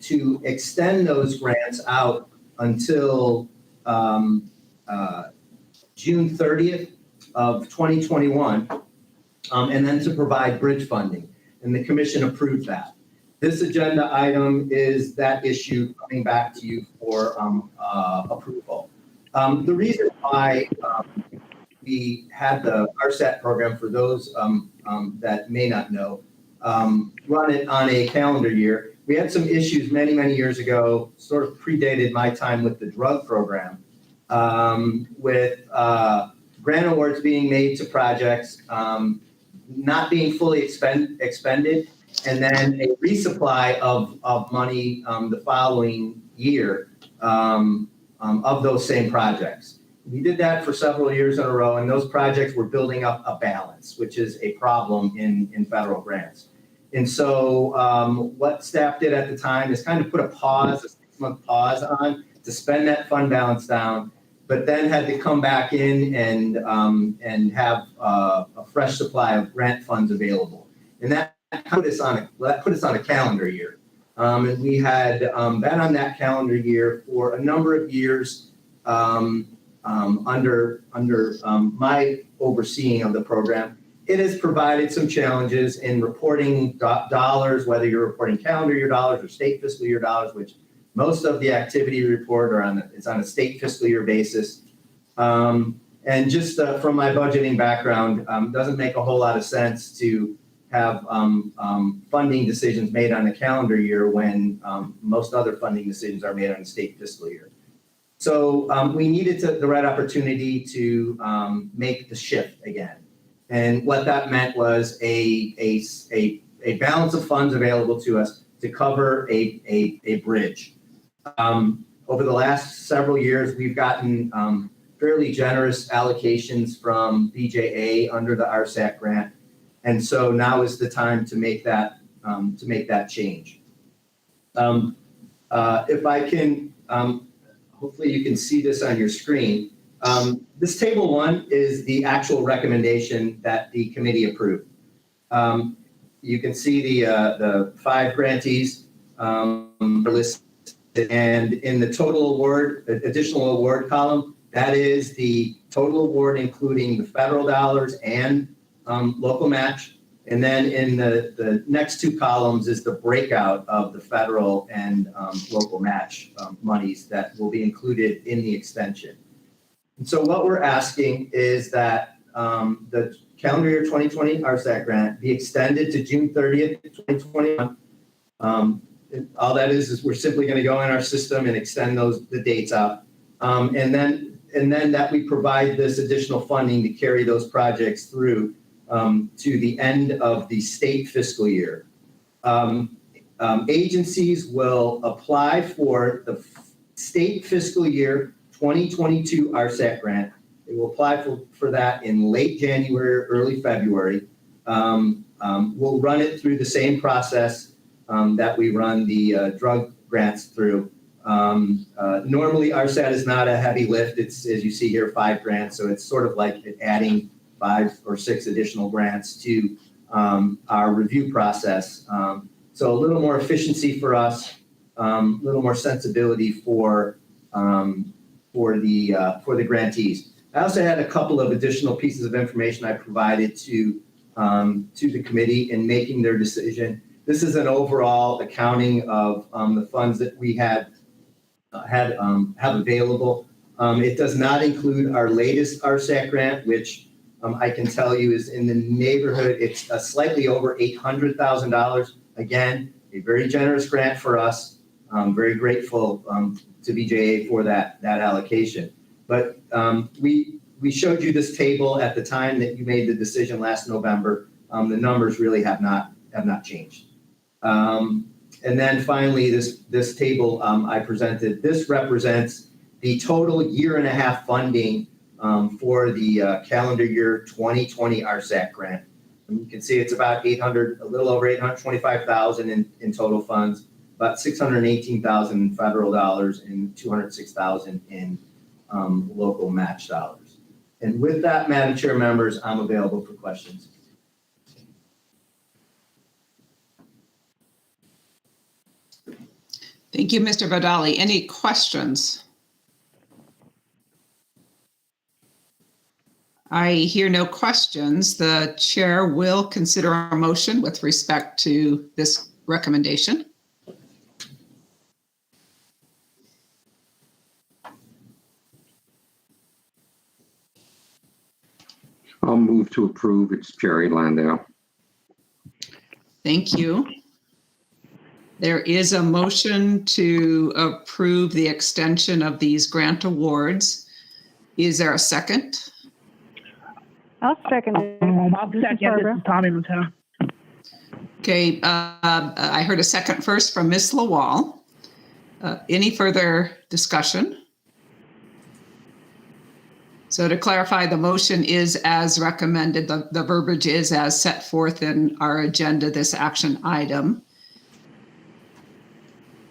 to extend those grants out until June 30th of 2021, and then to provide bridge funding. And the Commission approved that. This agenda item is that issue coming back to you for approval. The reason why we had the RSAT program, for those that may not know, run it on a calendar year. We had some issues many, many years ago, sort of predated my time with the drug program, with grant awards being made to projects not being fully expended, and then a resupply of money the following year of those same projects. We did that for several years in a row, and those projects were building up a balance, which is a problem in federal grants. And so what staff did at the time is kind of put a 6-month pause on to spend that fund balance down, but then had to come back in and have a fresh supply of grant funds available. And that put us on a calendar year. And we had been on that calendar year for a number of years under my overseeing of the program. It has provided some challenges in reporting dollars, whether you're reporting calendar year dollars or state fiscal year dollars, which most of the activity report is on a state fiscal year basis. And just from my budgeting background, doesn't make a whole lot of sense to have funding decisions made on a calendar year when most other funding decisions are made on a state fiscal year. So we needed the right opportunity to make the shift again. And what that meant was a balance of funds available to us to cover a bridge. Over the last several years, we've gotten fairly generous allocations from BJA under the RSAC grant. And so now is the time to make that change. If I can, hopefully you can see this on your screen. This table 1 is the actual recommendation that the committee approved. You can see the 5 grantees are listed, and in the total award, additional award column, that is the total award including the federal dollars and local match. And then in the next 2 columns is the breakout of the federal and local match monies that will be included in the extension. And so what we're asking is that the calendar year 2020 RSAC grant be extended to June 30th, 2021. All that is we're simply going to go in our system and extend the dates out. And then that we provide this additional funding to carry those projects through to the end of the state fiscal year. Agencies will apply for the state fiscal year 2022 RSAC grant. They will apply for that in late January, early February. We'll run it through the same process that we run the drug grants through. Normally, RSAT is not a heavy lift. It's, as you see here, 5 grants. So it's sort of like adding 5 or 6 additional grants to our review process. So a little more efficiency for us, a little more sensibility for the grantees. I also had a couple of additional pieces of information I provided to the committee in making their decision. This is an overall accounting of the funds that we have available. It does not include our latest RSAC grant, which I can tell you is in the neighborhood. It's slightly over $800,000. Again, a very generous grant for us. I'm very grateful to BJA for that allocation. But we showed you this table at the time that you made the decision last November. The numbers really have not changed. And then finally, this table I presented, this represents the total year-and-a-half funding for the calendar year 2020 RSAC grant. And you can see it's about a little over $825,000 in total funds, about $618,000 in federal dollars and $206,000 in local match dollars. And with that, Madam Chair, members, I'm available for questions. Thank you, Mr. Vadali. Any questions? I hear no questions. The chair will consider a motion with respect to this recommendation. I'll move to approve. It's Jerry Landau. Thank you. There is a motion to approve the extension of these grant awards. Is there a second? I'll second it. I'll second. This is Tommy Mattel. Okay, I heard a second first from Ms. Lawal. Any further discussion? So to clarify, the motion is as recommended. The verbiage is as set forth in our agenda, this action item.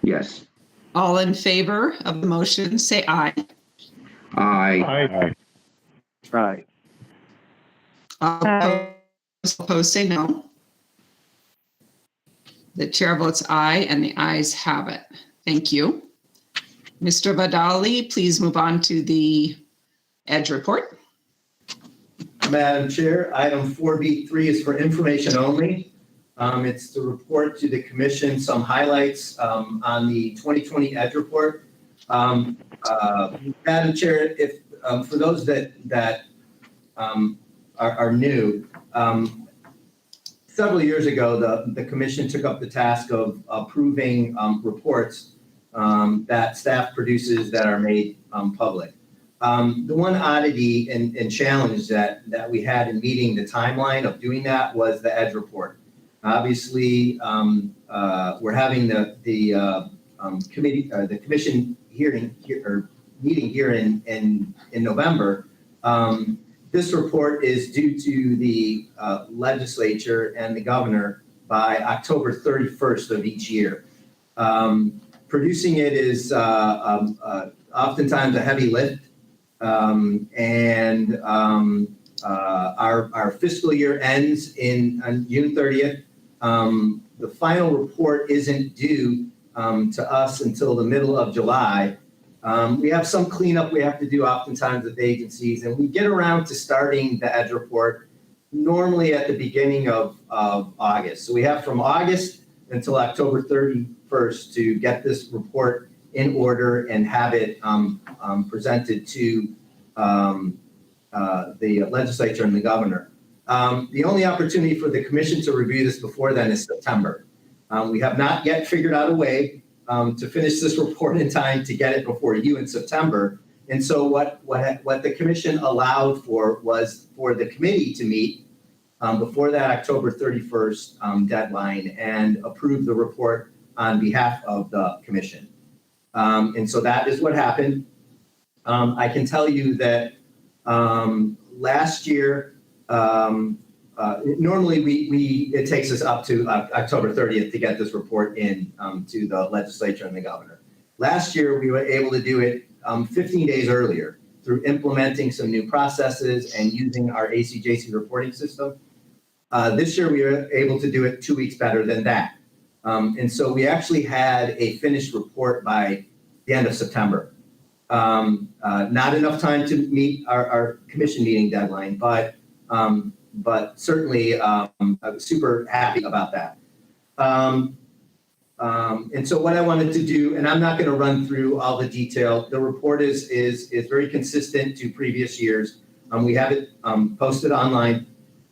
Yes. All in favor of the motion, say aye. Aye. Aye. Opposed, say no. The chair votes aye, and the ayes have it. Thank you. Mr. Vadali, please move on to the EDGE report. Madam Chair, item 4B3 is for information only. It's to report to the commission some highlights on the 2020 EDGE report. Madam Chair, if for those that are new, several years ago, the commission took up the task of approving reports that staff produces that are made public. The one oddity and challenge that we had in meeting the timeline of doing that was the EDGE report. Obviously, we're having the commission hearing or meeting here in November. This report is due to the legislature and the governor by October 31st of each year. Producing it is oftentimes a heavy lift. Our fiscal year ends on June 30th. The final report isn't due to us until the middle of July. We have some cleanup we have to do oftentimes with agencies, and we get around to starting the EDGE report normally at the beginning of August. So we have from August until October 31st to get this report in order and have it presented to the legislature and the governor. The only opportunity for the commission to review this before then is September. We have not yet figured out a way to finish this report in time to get it before you in September. And so what the commission allowed for was for the committee to meet before that October 31st deadline and approve the report on behalf of the commission. And so that is what happened. I can tell you that last year, normally it takes us up to October 30th to get this report in to the legislature and the governor. Last year, we were able to do it 15 days earlier through implementing some new processes and using our Acjc reporting system. This year, we were able to do it 2 weeks better than that. And so we actually had a finished report by the end of September. Not enough time to meet our commission meeting deadline, but certainly I was super happy about that. And so what I wanted to do, and I'm not going to run through all the detail, the report is very consistent to previous years. We have it posted online.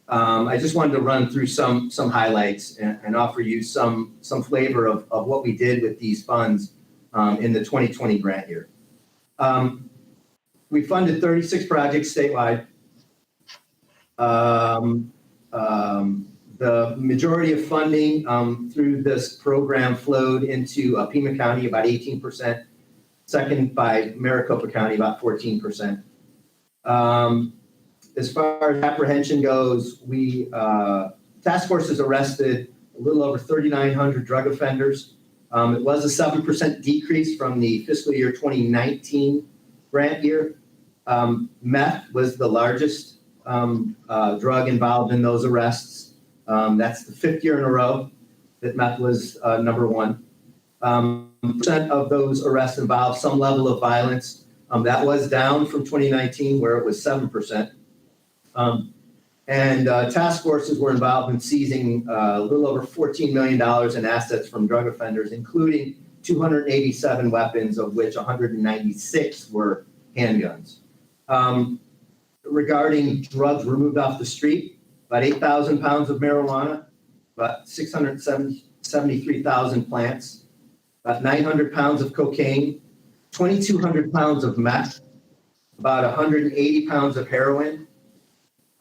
I just wanted to run through some highlights and offer you some flavor of what we did with these funds in the 2020 grant year. We funded 36 projects statewide. The majority of funding through this program flowed into Pima County, about 18%, second by Maricopa County, about 14%. As far as apprehension goes, task force has arrested a little over 3,900 drug offenders. It was a 7% decrease from the fiscal year 2019 grant year. Meth was the largest drug involved in those arrests. That's the 5th year in a row that meth was number one. Percent of those arrests involved some level of violence. That was down from 2019 where it was 7%. Task forces were involved in seizing a little over $14 million in assets from drug offenders, including 287 weapons, of which 196 were handguns. Regarding drugs removed off the street, about 8,000 pounds of marijuana, about 673,000 plants, about 900 pounds of cocaine, 2,200 pounds of meth, about 180 pounds of heroin.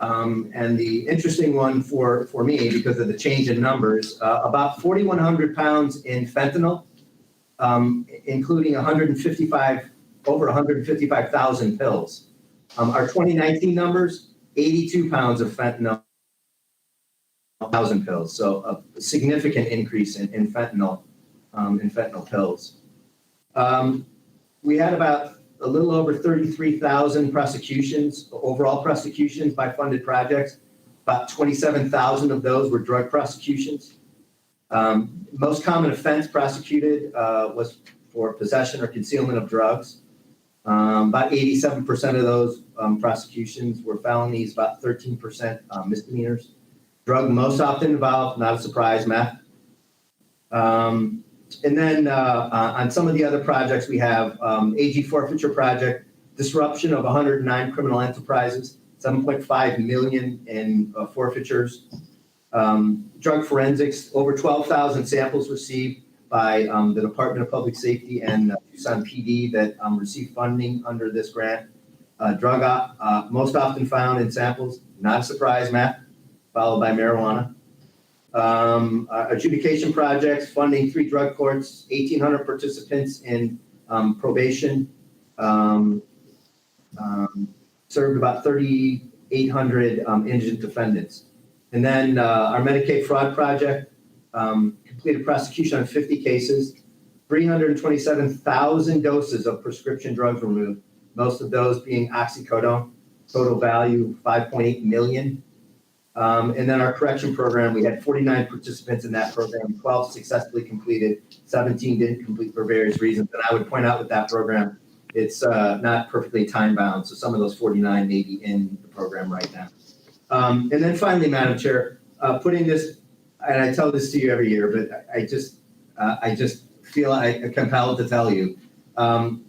And the interesting one for me, because of the change in numbers, about 4,100 pounds in fentanyl, including over 155,000 pills. Our 2019 numbers, 82 pounds of fentanyl, 1,000 pills. So a significant increase in fentanyl pills. We had about a little over 33,000 prosecutions, overall prosecutions by funded projects. About 27,000 of those were drug prosecutions. Most common offense prosecuted was for possession or concealment of drugs. About 87% of those prosecutions were felonies, about 13% misdemeanors. Drug most often involved, not a surprise, meth. And then on some of the other projects, we have AG forfeiture project. disruption of 109 criminal enterprises, 7.5 million in forfeitures. Drug forensics, over 12,000 samples received by the Department of Public Safety and Tucson PD that received funding under this grant. Most often found in samples, not a surprise, Matt, followed by marijuana. Adjudication projects, funding 3 drug courts, 1,800 participants in probation, served about 3,800 indigent defendants. And then our Medicaid fraud project completed prosecution on 50 cases, 327,000 doses of prescription drugs removed, most of those being oxycodone, total value 5.8 million. And then our correction program, we had 49 participants in that program, 12 successfully completed, 17 didn't complete for various reasons. And I would point out with that program, it's not perfectly time bound. So some of those 49 may be in the program right now. And then finally, Madam Chair, putting this, and I tell this to you every year, but I just feel compelled to tell you,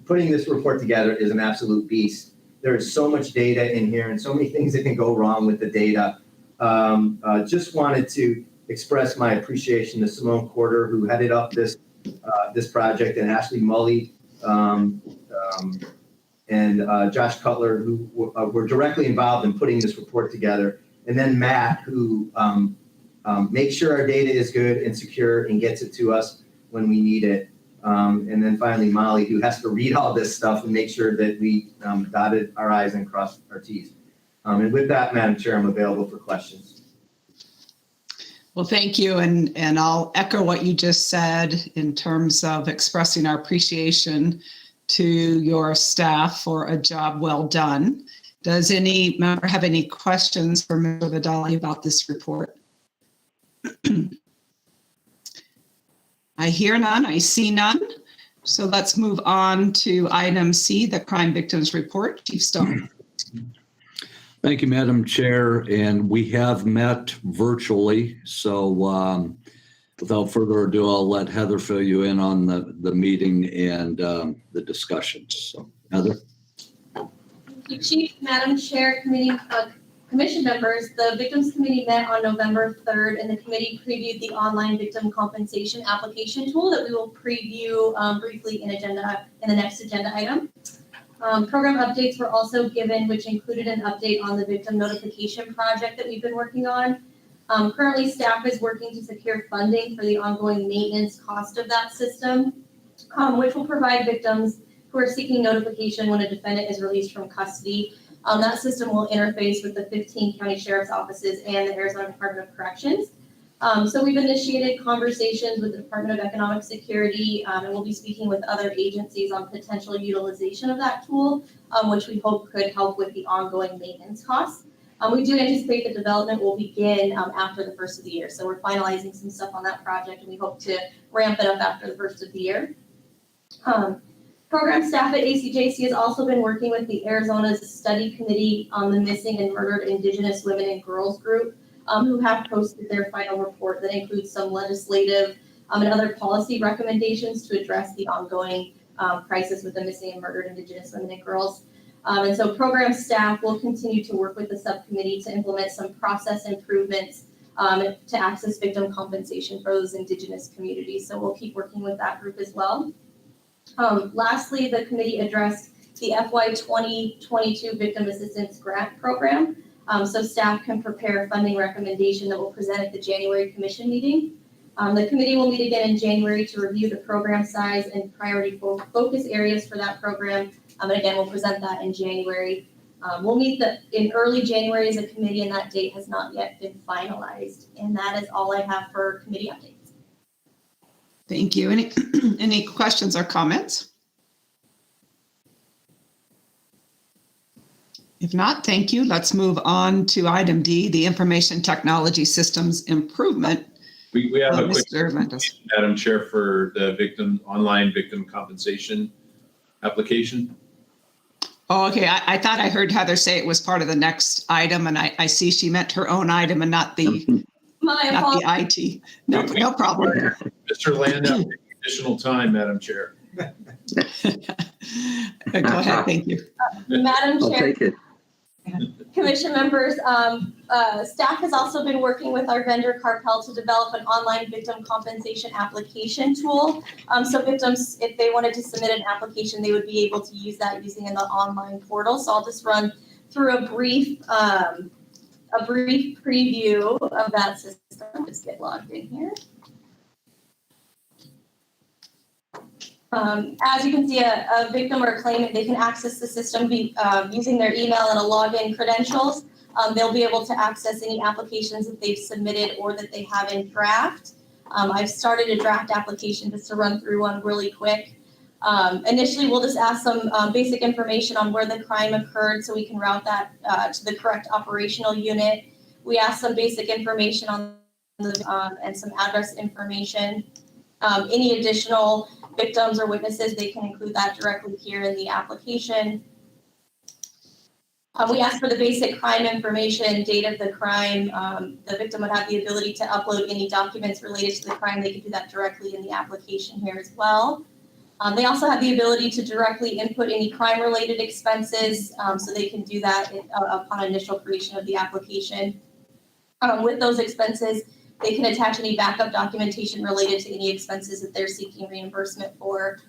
putting this report together is an absolute beast. There is so much data in here and so many things that can go wrong with the data. Just wanted to express my appreciation to Simone Corder, who headed up this project, and Ashley Mully, and Josh Cutler, who were directly involved in putting this report together. And then Matt, who makes sure our data is good and secure and gets it to us when we need it. And then finally, Molly, who has to read all this stuff and make sure that we dotted our I's and crossed our T's. And with that, Madam Chair, I'm available for questions. Well, thank you. And I'll echo what you just said in terms of expressing our appreciation to your staff for a job well done. Does any member have any questions for Mr. Vidali about this report? I hear none, I see none. So let's move on to item C, the Crime Victims Report. Chief Stone. Thank you, Madam Chair. And we have met virtually. So without further ado, I'll let Heather fill you in on the meeting and the discussions. So Heather. Thank you, Chief, Madam Chair, Commission members. The Victims Committee met on November 3rd, and the committee previewed the online victim compensation application tool that we will preview briefly in the next agenda item. Program updates were also given, which included an update on the victim notification project that we've been working on. Currently, staff is working to secure funding for the ongoing maintenance cost of that system, which will provide victims who are seeking notification when a defendant is released from custody. That system will interface with the 15 county sheriff's offices and the Arizona Department of Corrections. So we've initiated conversations with the Department of Economic Security, and we'll be speaking with other agencies on potential utilization of that tool, which we hope could help with the ongoing maintenance costs. We do anticipate the development will begin after the first of the year. So we're finalizing some stuff on that project, and we hope to ramp it up after the first of the year. Program staff at Acjc has also been working with the Arizona's Study Committee on the Missing and Murdered Indigenous Women and Girls group, who have posted their final report that includes some legislative and other policy recommendations to address the ongoing crisis with the missing and murdered Indigenous women and girls. And so program staff will continue to work with the subcommittee to implement some process improvements to access victim compensation for those Indigenous communities. So we'll keep working with that group as well. Lastly, the committee addressed the FY 2022 Victim Assistance Grant Program. So staff can prepare a funding recommendation that will present at the January commission meeting. The committee will meet again in January to review the program size and priority focus areas for that program. And again, we'll present that in January. We'll meet in early January as a committee, and that date has not yet been finalized. And that is all I have for committee updates. Thank you. Any questions or comments? If not, thank you. Let's move on to item D, the Information Technology Systems Improvement. We have a quick Mr. Madam Chair for the online victim compensation application. Oh, okay. I thought I heard Heather say it was part of the next item, and I see she meant her own item and not the IT. No problem. Mr. Landau, additional time, Madam Chair. Go ahead, thank you. Madam I'll Chair, take it. Commission members, staff has also been working with our vendor Carpel to develop an online victim compensation application tool. So victims, if they wanted to submit an application, they would be able to use that using the online portal. So I'll just run through a brief preview of that system. Just get logged in here. As you can see, a victim or a claimant, they can access the system using their email and a login credentials. They'll be able to access any applications that they've submitted or that they have in draft. I've started a draft application just to run through one really quick. Initially, we'll just ask some basic information on where the crime occurred so we can route that to the correct operational unit. We ask some basic information on the, and some address information. Any additional victims or witnesses, they can include that directly here in the application. We ask for the basic crime information, date of the crime. The victim would have the ability to upload any documents related to the crime. They can do that directly in the application here as well. They also have the ability to directly input any crime-related expenses, so they can do that upon initial creation of the application. With those expenses, they can attach any backup documentation related to any expenses that they're seeking reimbursement for.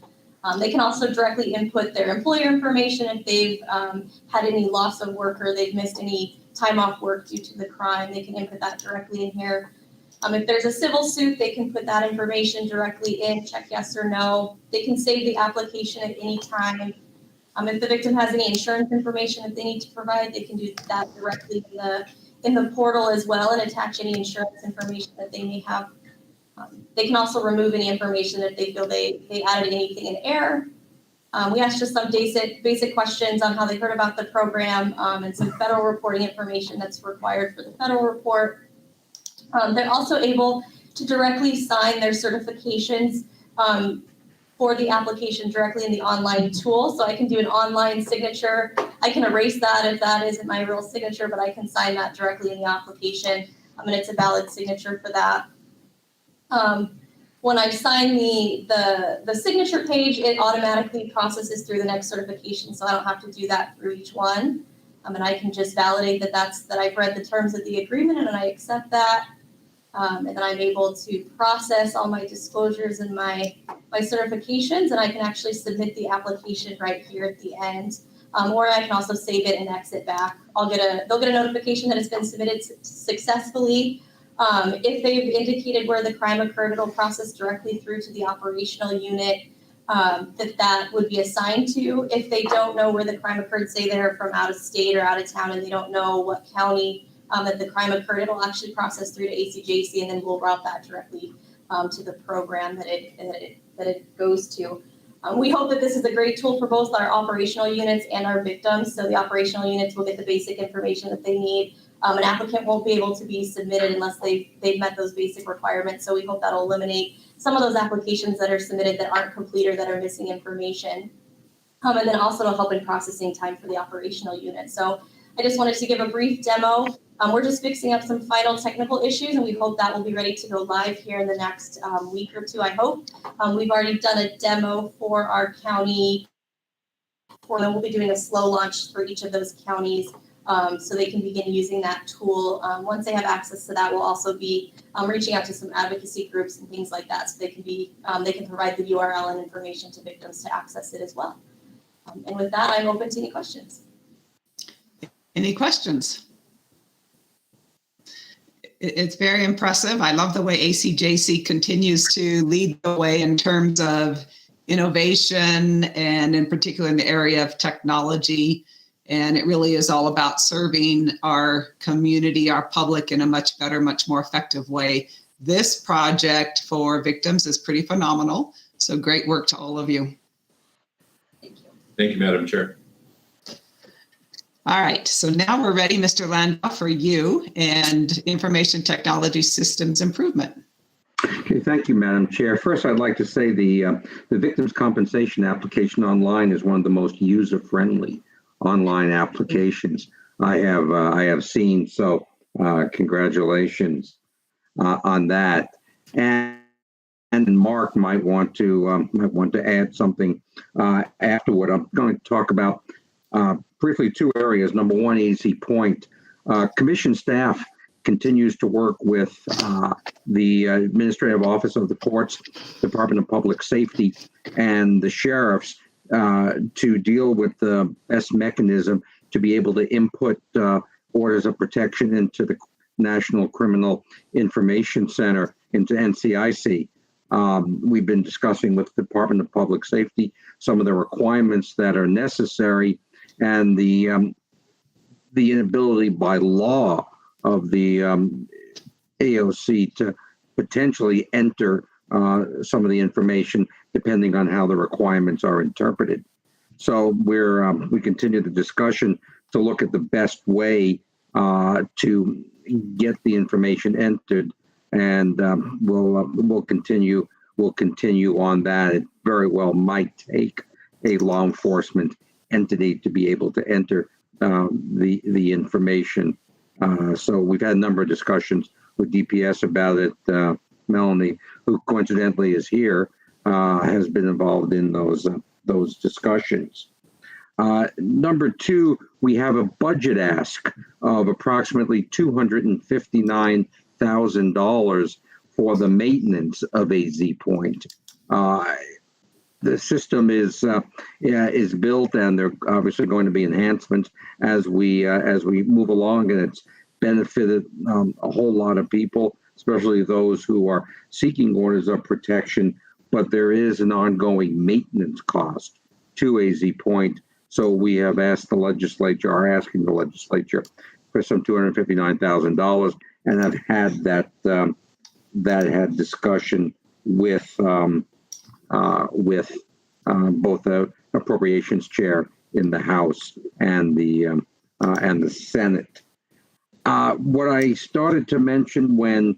They can also directly input their employer information if they've had any loss of work or they've missed any time off work due to the crime. They can input that directly in here. If there's a civil suit, they can put that information directly in, check yes or no. They can save the application at any time. If the victim has any insurance information that they need to provide, they can do that directly in the portal as well and attach any insurance information that they may have. They can also remove any information if they feel they added anything in error. We asked just some basic questions on how they heard about the program and some federal reporting information that's required for the federal report. They're also able to directly sign their certifications for the application directly in the online tool. So I can do an online signature. I can erase that if that isn't my real signature, but I can sign that directly in the application. And it's a valid signature for that. When I sign the signature page, it automatically processes through the next certification. So I don't have to do that through each one. And I can just validate that I've read the terms of the agreement and I accept that. And then I'm able to process all my disclosures and my certifications, and I can actually submit the application right here at the end. Or I can also save it and exit back. They'll get a notification that it's been submitted successfully. If they've indicated where the crime occurred, it'll process directly through to the operational unit that would be assigned to. If they don't know where the crime occurred, say they're from out of state or out of town and they don't know what county that the crime occurred, it'll actually process through to Acjc, and then we'll route that directly to the program that it goes to. We hope that this is a great tool for both our operational units and our victims. So the operational units will get the basic information that they need. An applicant won't be able to be submitted unless they've met those basic requirements. So we hope that'll eliminate some of those applications that are submitted that aren't complete or that are missing information. And then also to help in processing time for the operational unit. So I just wanted to give a brief demo. We're just fixing up some final technical issues, and we hope that will be ready to go live here in the next week or two, I hope. We've already done a demo for our county, and then we'll be doing a slow launch for each of those counties so they can begin using that tool. Once they have access to that, we'll also be reaching out to some advocacy groups and things like that so they can provide the URL and information to victims to access it as well. And with that, I'm open to any questions. Any questions? It's very impressive. I love the way Acjc continues to lead the way in terms of innovation and in particular in the area of technology. And it really is all about serving our community, our public in a much better, much more effective way. This project for victims is pretty phenomenal. So great work to all of you. Thank you, Madam Chair. All right, so now we're ready, Mr. Landau, for you and information technology systems improvement. Okay, thank you, Madam Chair. First, I'd like to say the victims' compensation application online is one of the most user-friendly online applications I have seen. So, congratulations on that. And and Mark might want to add something afterward. I'm going to talk about briefly two areas. Number one, AZ Point. Commission staff continues to work with the Administrative Office of the Courts, Department of Public Safety, and the sheriffs to deal with the best mechanism to be able to input orders of protection into the National Criminal Information Center, into NCIC. We've been discussing with the Department of Public Safety some of the requirements that are necessary and the inability by law of the AOC to potentially enter some of the information depending on how the requirements are interpreted. So we continue the discussion to look at the best way to get the information entered, and we'll continue on that. It very well might take a law enforcement entity to be able to enter the information. So we've had a number of discussions with DPS about it. Melanie, who coincidentally is here, has been involved in those discussions. Number two, we have a budget ask of approximately $259,000 for the maintenance of AZ Point. The system is built, and there are obviously going to be enhancements as we move along, and it's benefited a whole lot of people, especially those who are seeking orders of protection. But there is an ongoing maintenance cost to AZ Point, so we have asked the legislature, are asking the legislature for some $259,000, and I've had that had discussion with both the appropriations chair in the House and the Senate. What I started to mention when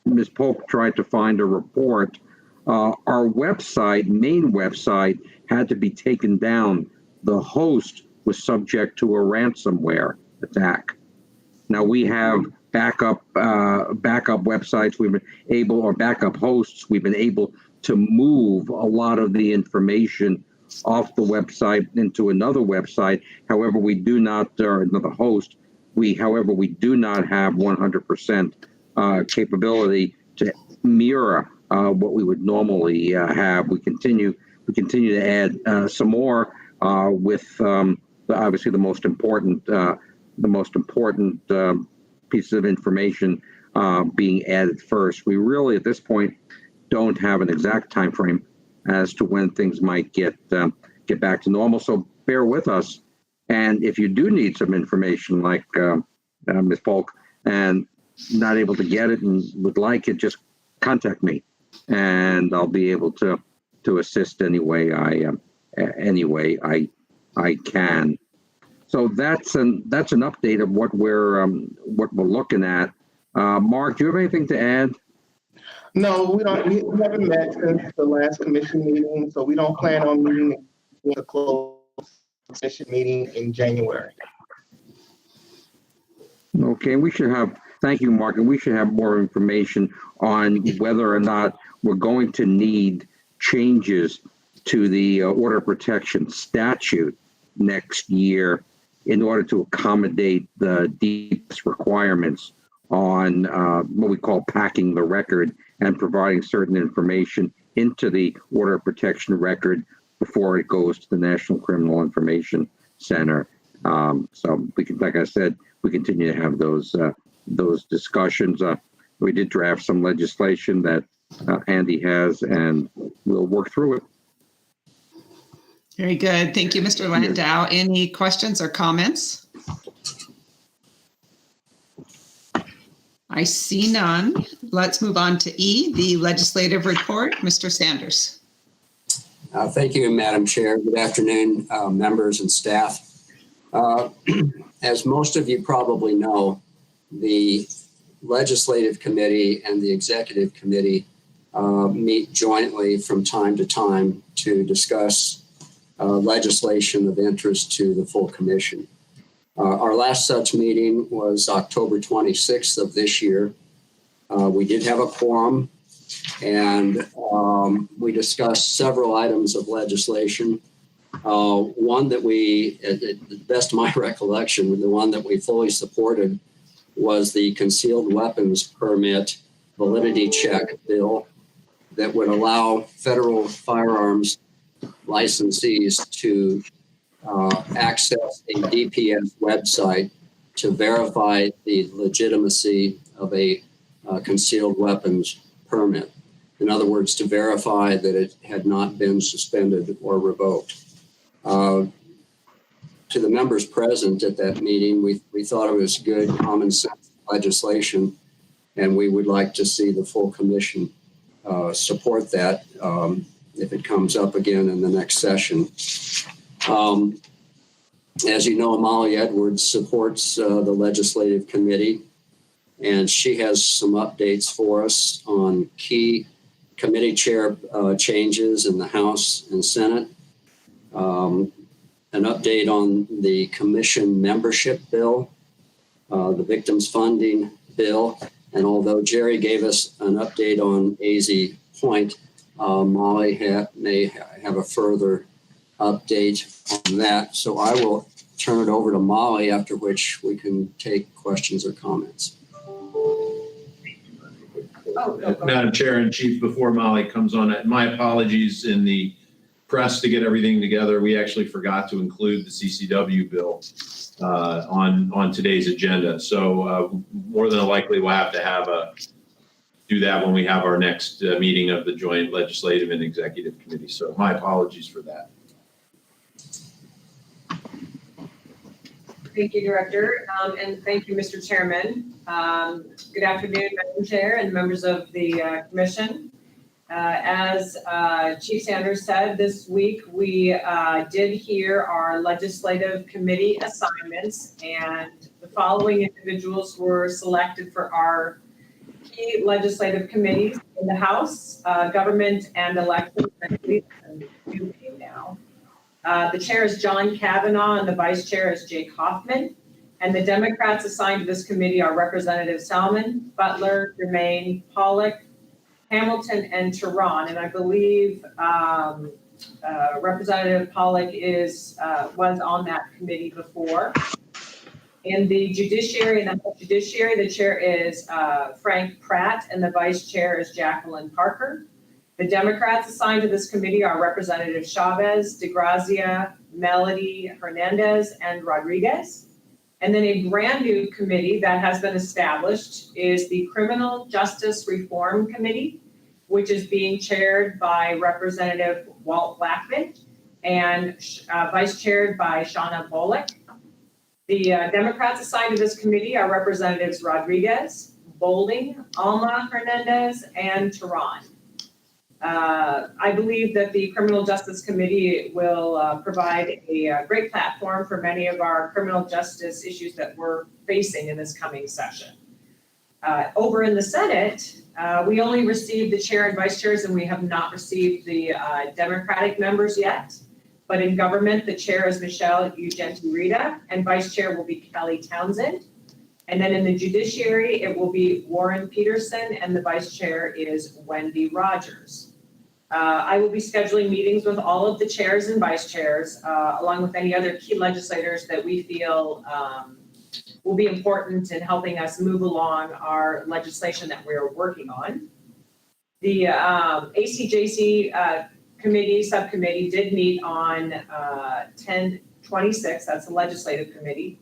Ms. Polk tried to find a report, our main website had to be taken down. The host was subject to a ransomware attack. Now we have backup websites. We've been able, or backup hosts. We've been able to move a lot of the information off the website into another website. However, we do not, or another host. However, we do not have 100% capability to mirror what we would normally have. We continue to add some more with obviously the most important pieces of information being added first. We really, at this point, don't have an exact time frame as to when things might get back to normal. So bear with us. And if you do need some information, like Ms. Polk, and not able to get it and would like it, just contact me, and I'll be able to assist any way I can. So that's an update of what we're looking at. Mark, do you have anything to add? No, we don't. We haven't met since the last commission meeting, so we don't plan on meeting with a closed session meeting in January. Okay, thank you, Mark, and we should have more information on whether or not we're going to need changes to the order of protection statute next year in order to accommodate the deepest requirements on what we call packing the record and providing certain information into the order of protection record before it goes to the National Criminal Information Center. So we can, like I said, we continue to have those discussions. We did draft some legislation that Andy has, and we'll work through it. Very good. Thank you, Mr. Landau. Any questions or comments? I see none. Let's move on to E, the legislative report. Mr. Sanders. Thank you, Madam Chair. Good afternoon, members and staff. As most of you probably know, the Legislative Committee and the Executive Committee meet jointly from time to time to discuss legislation of interest to the full commission. Our last such meeting was October 26th of this year. We did have a quorum, And we discussed several items of legislation. One that we, at the best of my recollection, the one that we fully supported was the concealed weapons permit validity check bill that would allow federal firearms licensees to access a DPS website to verify the legitimacy of a concealed weapons permit. In other words, to verify that it had not been suspended or revoked. To the members present at that meeting, we thought it was good common sense legislation, and we would like to see the full commission support that if it comes up again in the next session. As you know, Molly Edwards supports the legislative committee, and she has some updates for us on key committee chair changes in the House and Senate. An update on the commission membership bill, the victims funding bill, and although Jerry gave us an update on AZ Point, Molly may have a further update on that. So I will turn it over to Molly, after which we can take questions or comments. Madam Chair and Chief, before Molly comes on, my apologies. In the press to get everything together, we actually forgot to include the CCW bill on today's agenda. So more than likely, we'll have to do that when we have our next meeting of the Joint Legislative and Executive Committee. So my apologies for that. Thank you, Director, and thank you, Mr. Chairman. Good afternoon, Madam Chair and members of the Commission. As Chief Sanders said, this week we did hear our legislative committee assignments, and the following individuals were selected for our key legislative committees in the House, Government and Elections. Now. The chair is John Kavanaugh and the vice chair is Jake Hoffman. And the Democrats assigned to this committee are Representative Salmon, Butler, Germain, Pollock, Hamilton, and Tehran. And I believe Representative Pollock was on that committee before. In the Judiciary, the chair is Frank Pratt and the vice chair is Jacqueline Parker. The Democrats assigned to this committee are Representative Chavez, DeGrazia, Melody, Hernandez, and Rodriguez. And then a brand new committee that has been established is the Criminal Justice Reform Committee, which is being chaired by Representative Walt Blackman and vice chaired by Shauna Bullock. The Democrats assigned to this committee are Representatives Rodriguez, Bolding, Alma Hernandez, and Tehran. I believe that the Criminal Justice Committee will provide a great platform for many of our criminal justice issues that we're facing in this coming session. Over in the Senate, we only received the chair and vice chairs, and we have not received the Democratic members yet. But in government, the chair is Michelle Ugenti-Rita, and vice chair will be Kelly Townsend. And then in the judiciary, it will be Warren Peterson, and the vice chair is Wendy Rogers. I will be scheduling meetings with all of the chairs and vice chairs, along with any other key legislators that we feel will be important in helping us move along our legislation that we're working on. The Acjc subcommittee did meet on 10/26, that's the legislative committee.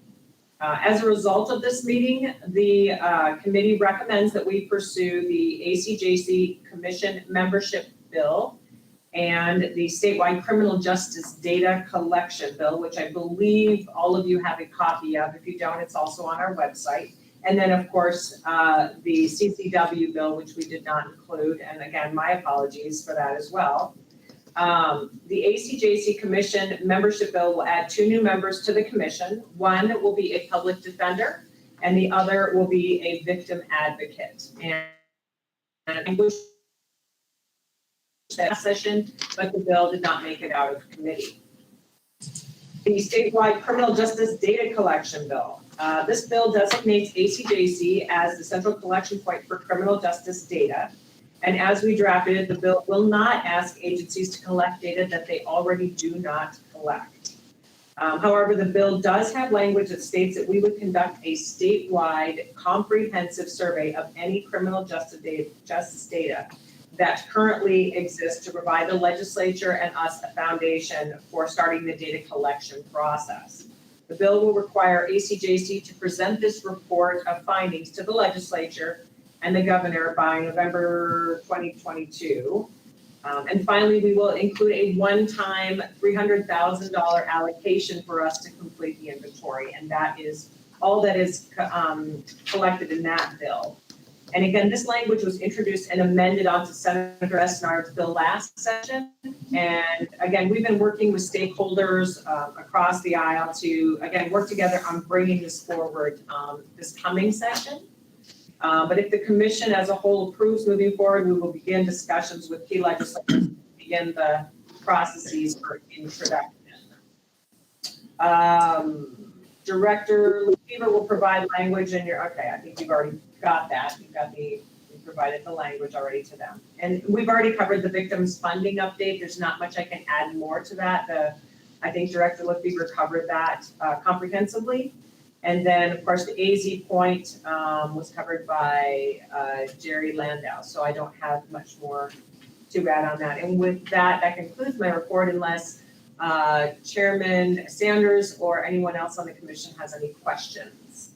As a result of this meeting, the committee recommends that we pursue the Acjc Commission membership bill and the statewide criminal justice data collection bill, which I believe all of you have a copy of. If you don't, it's also on our website. And then, of course, the CCW bill, which we did not include. And again, my apologies for that as well. The Acjc Commission membership bill will add 2 new members to the commission. One will be a public defender, and the other will be a victim advocate. And that session, but the bill did not make it out of committee. The statewide criminal justice data collection bill. This bill designates Acjc as the central collection point for criminal justice data. And as we drafted it, the bill will not ask agencies to collect data that they already do not collect. However, the bill does have language that states that we would conduct a statewide comprehensive survey of any criminal justice data that currently exists to provide the legislature and us a foundation for starting the data collection process. The bill will require Acjc to present this report of findings to the legislature and the governor by November 2022. And finally, we will include a one-time $300,000 allocation for us to complete the inventory. And that is all that is collected in that bill. And again, this language was introduced and amended onto Senator Esnard's bill last session. And again, we've been working with stakeholders across the aisle to, again, work together on bringing this forward this coming session. But if the commission as a whole approves moving forward, we will begin discussions with key legislators to begin the processes for introduction. Director Lefevre will provide language in your, okay, I think you've already got that. You provided the language already to them. And we've already covered the victims funding update. There's not much I can add more to that. I think Director Lefevre covered that comprehensively. And then, of course, the AZ point was covered by Jerry Landau. So I don't have much more to add on that. And with that, that concludes my report unless Chairman Sanders or anyone else on the commission has any questions.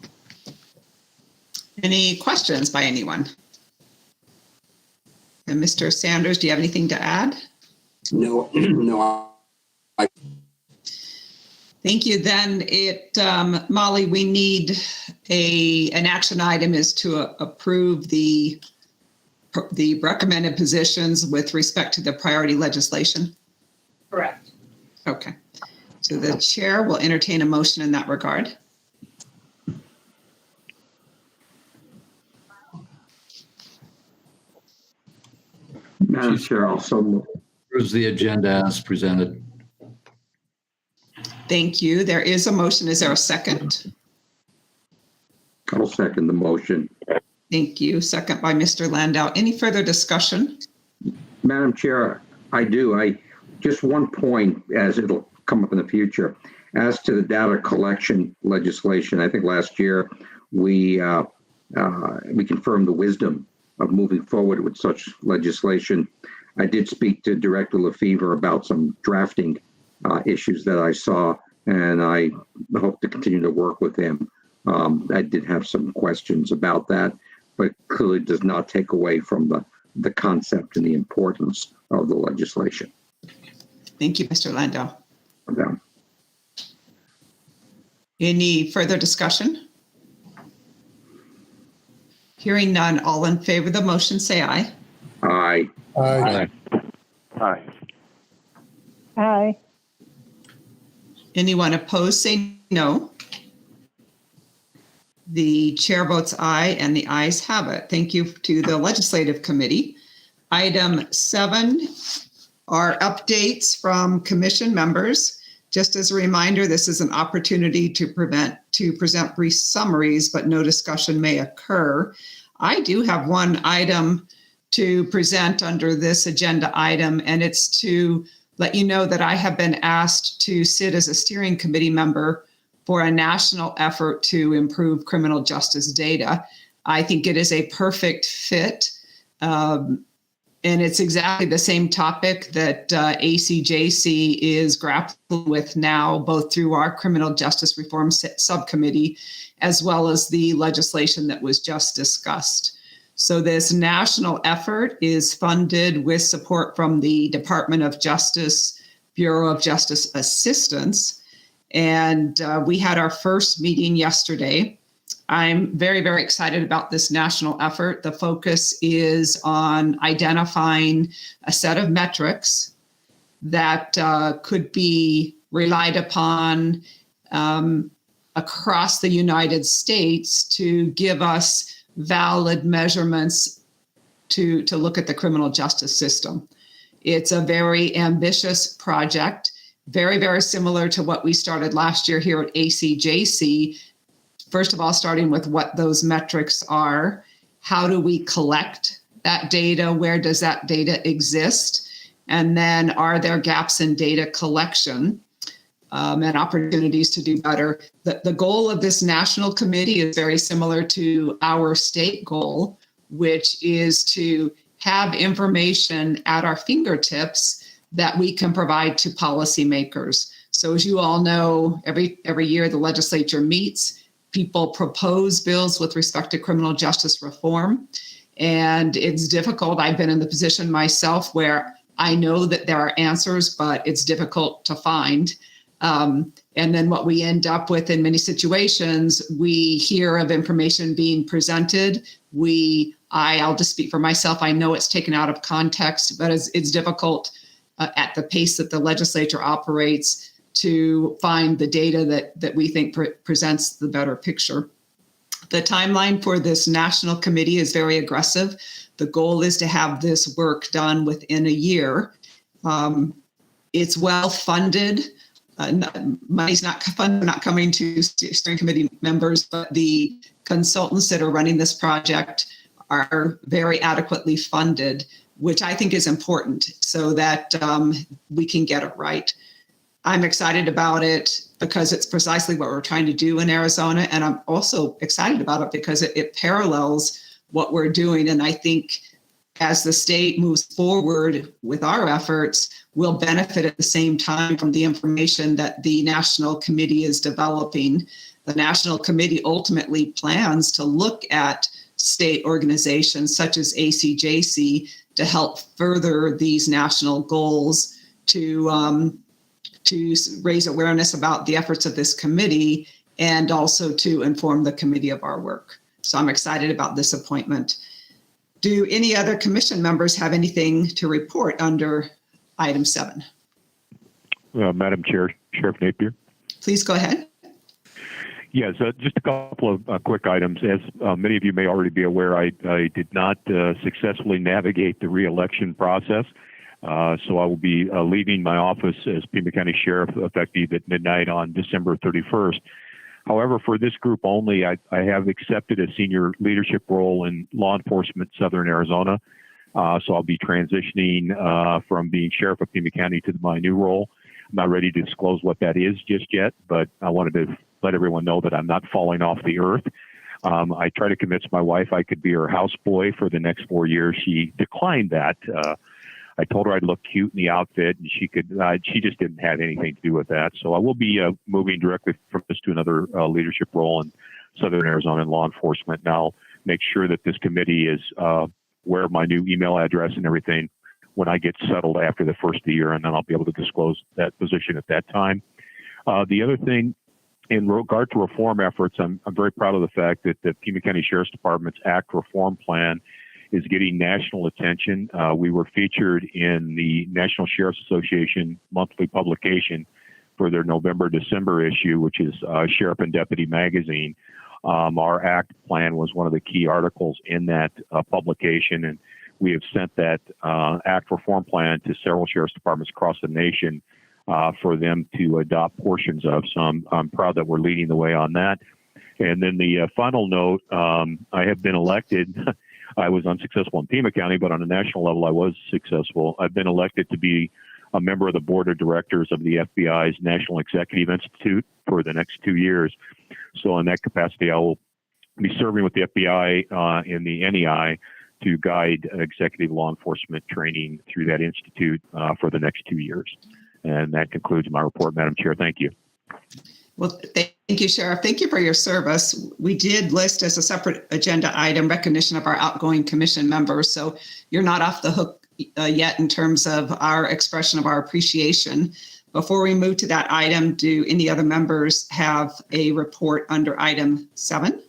Any questions by anyone? And Mr. Sanders, do you have anything to add? No, no. Thank you. Then Molly, we need an action item is to approve the recommended positions with respect to the priority legislation. Correct. Okay. So the chair will entertain a motion in that regard. Madam Chair, also move. Here's the agenda as presented. Thank you. There is a motion. Is there a second? I'll second the motion. Thank you. Second by Mr. Landau. Any further discussion? Madam Chair, I do. Just one point, as it'll come up in the future, as to the data collection legislation. I think last year we confirmed the wisdom of moving forward with such legislation. I did speak to Director Lefevre about some drafting issues that I saw, and I hope to continue to work with him. I did have some questions about that, but clearly does not take away from the concept and the importance of the legislation. Thank you, Mr. Landau. Okay. Any further discussion? Hearing none, all in favor of the motion, say aye. Aye. Aye. Aye. Aye. Anyone opposed, say no. The chair votes aye, and the ayes have it. Thank you to the Legislative Committee. Item 7 are updates from commission members. Just as a reminder, this is an opportunity to present brief summaries, but no discussion may occur. I do have one item to present under this agenda item, and it's to let you know that I have been asked to sit as a steering committee member for a national effort to improve criminal justice data. I think it is a perfect fit. And it's exactly the same topic that Acjc is grappling with now, both through our criminal justice reform subcommittee, as well as the legislation that was just discussed. So this national effort is funded with support from the Department of Justice, Bureau of Justice Assistance. And we had our first meeting yesterday. I'm very, very excited about this national effort. The focus is on identifying a set of metrics that could be relied upon across the United States to give us valid measurements to look at the criminal justice system. It's a very ambitious project, very, very similar to what we started last year here at Acjc. First of all, starting with what those metrics are, how do we collect that data? Where does that data exist? And then are there gaps in data collection and opportunities to do better? The goal of this national committee is very similar to our state goal, which is to have information at our fingertips that we can provide to policymakers. So as you all know, every year the legislature meets, people propose bills with respect to criminal justice reform. And it's difficult. I've been in the position myself where I know that there are answers, but it's difficult to find. And then what we end up with in many situations, we hear of information being presented. I'll just speak for myself. I know it's taken out of context, but it's difficult at the pace that the legislature operates to find the data that we think presents the better picture. The timeline for this national committee is very aggressive. The goal is to have this work done within a year. It's well funded. Money's not coming to steering committee members, but the consultants that are running this project are very adequately funded, which I think is important so that we can get it right. I'm excited about it because it's precisely what we're trying to do in Arizona. And I'm also excited about it because it parallels what we're doing. And I think as the state moves forward with our efforts, we'll benefit at the same time from the information that the National Committee is developing. The National Committee ultimately plans to look at state organizations such as Acjc to help further these national goals, to raise awareness about the efforts of this committee and also to inform the committee of our work. So I'm excited about this appointment. Do any other commission members have anything to report under item 7? Madam Chair, Sheriff Napier. Please go ahead. Yes, just a couple of quick items. As many of you may already be aware, I did not successfully navigate the re-election process. So I will be leaving my office as Pima County Sheriff effective at midnight on December 31st. However, for this group only, I have accepted a senior leadership role in law enforcement Southern Arizona. So I'll be transitioning from being Sheriff of Pima County to my new role. I'm not ready to disclose what that is just yet, but I wanted to let everyone know that I'm not falling off the earth. I tried to convince my wife I could be her houseboy for the next 4 years. She declined that. I told her I'd look cute in the outfit, and she could. She just didn't have anything to do with that. So I will be moving directly from this to another leadership role in Southern Arizona in law enforcement. And I'll make sure that this committee is aware of my new email address and everything when I get settled after the first of the year, and then I'll be able to disclose that position at that time. The other thing, in regard to reform efforts, I'm very proud of the fact that the Pima County Sheriff's Department's ACT reform plan is getting national attention. We were featured in the National Sheriff's Association monthly publication for their November-December issue, which is Sheriff and Deputy Magazine. Our ACT plan was one of the key articles in that publication, and we have sent that ACT reform plan to several sheriff's departments across the nation for them to adopt portions of. So I'm proud that we're leading the way on that. And then the final note, I have been elected. I was unsuccessful in Pima County, but on a national level, I was successful. I've been elected to be a member of the board of directors of the FBI's National Executive Institute for the next 2 years. So in that capacity, I will be serving with the FBI in the NEI to guide executive law enforcement training through that institute for the next 2 years. And that concludes my report, Madam Chair. Thank you. Well, thank you, Sheriff. Thank you for your service. We did list as a separate agenda item recognition of our outgoing commission members. So you're not off the hook yet in terms of our expression of our appreciation. Before we move to that item, do any other members have a report under item 7?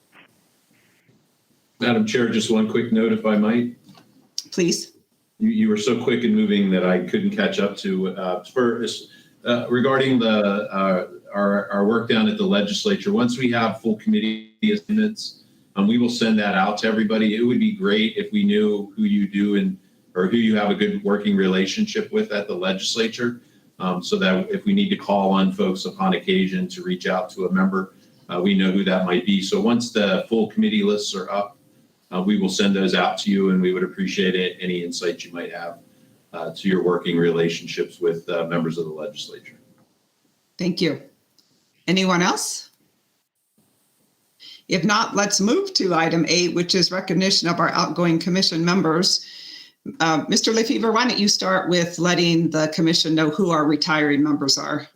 Madam Chair, just one quick note, if I might. Please. You were so quick in moving that I couldn't catch up to. First, regarding our work down at the legislature, once we have full committee assignments, we will send that out to everybody. It would be great if we knew who you do or who you have a good working relationship with at the legislature, so that if we need to call on folks upon occasion to reach out to a member, we know who that might be. So once the full committee lists are up, we will send those out to you, and we would appreciate it, any insights you might have to your working relationships with members of the legislature. Thank you. Anyone else? If not, let's move to item 8, which is recognition of our outgoing commission members. Mr. Lefevre, why don't you start with letting the commission know who our retiring members are?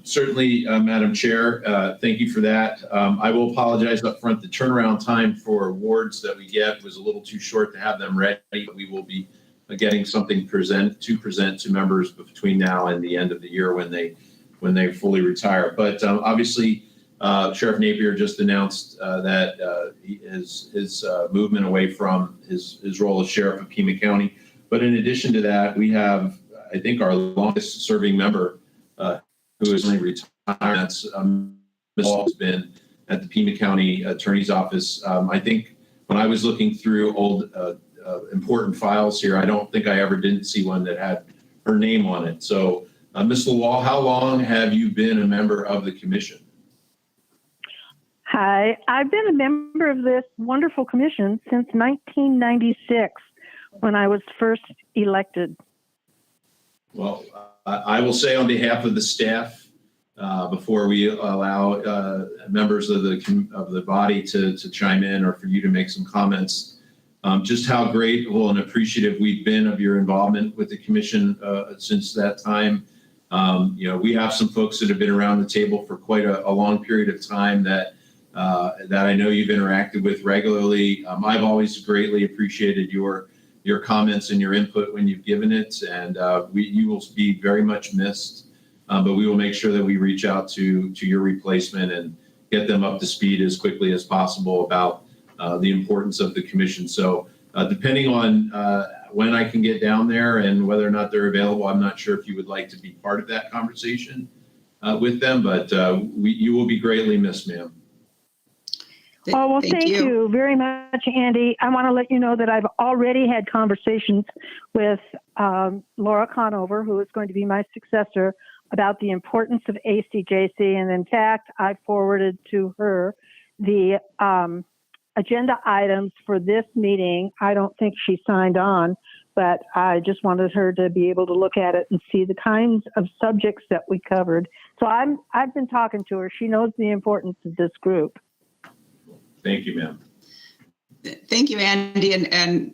Certainly, Madam Chair, thank you for that. I will apologize up front. The turnaround time for awards that we get was a little too short to have them ready. We will be getting something present to members between now and the end of the year when they fully retire. But obviously, Sheriff Napier just announced that his movement away from his role as sheriff of Pima County. But in addition to that, we have, I think, our longest serving member who is only retired. That's Ms. Wall, has been at the Pima County Attorney's Office. I think when I was looking through old important files here, I don't think I ever didn't see one that had her name on it. So, Ms. LaWall, how long have you been a member of the commission? Hi, I've been a member of this wonderful commission since 1996 when I was first elected. Well, I will say on behalf of the staff, before we allow members of the body to chime in or for you to make some comments, just how grateful and appreciative we've been of your involvement with the commission since that time. We have some folks that have been around the table for quite a long period of time that I know you've interacted with regularly. I've always greatly appreciated your comments and your input when you've given it, and you will be very much missed. But we will make sure that we reach out to your replacement and get them up to speed as quickly as possible about the importance of the commission. So depending on when I can get down there and whether or not they're available, I'm not sure if you would like to be part of that conversation with them, but you will be greatly missed, ma'am. Oh, well, thank you very much, Andy. I want to let you know that I've already had conversations with Laura Conover, who is going to be my successor, about the importance of Acjc. And in fact, I forwarded to her the agenda items for this meeting. I don't think she signed on, but I just wanted her to be able to look at it and see the kinds of subjects that we covered. So I've been talking to her. She knows the importance of this group. Thank you, ma'am. Thank you, Andy. And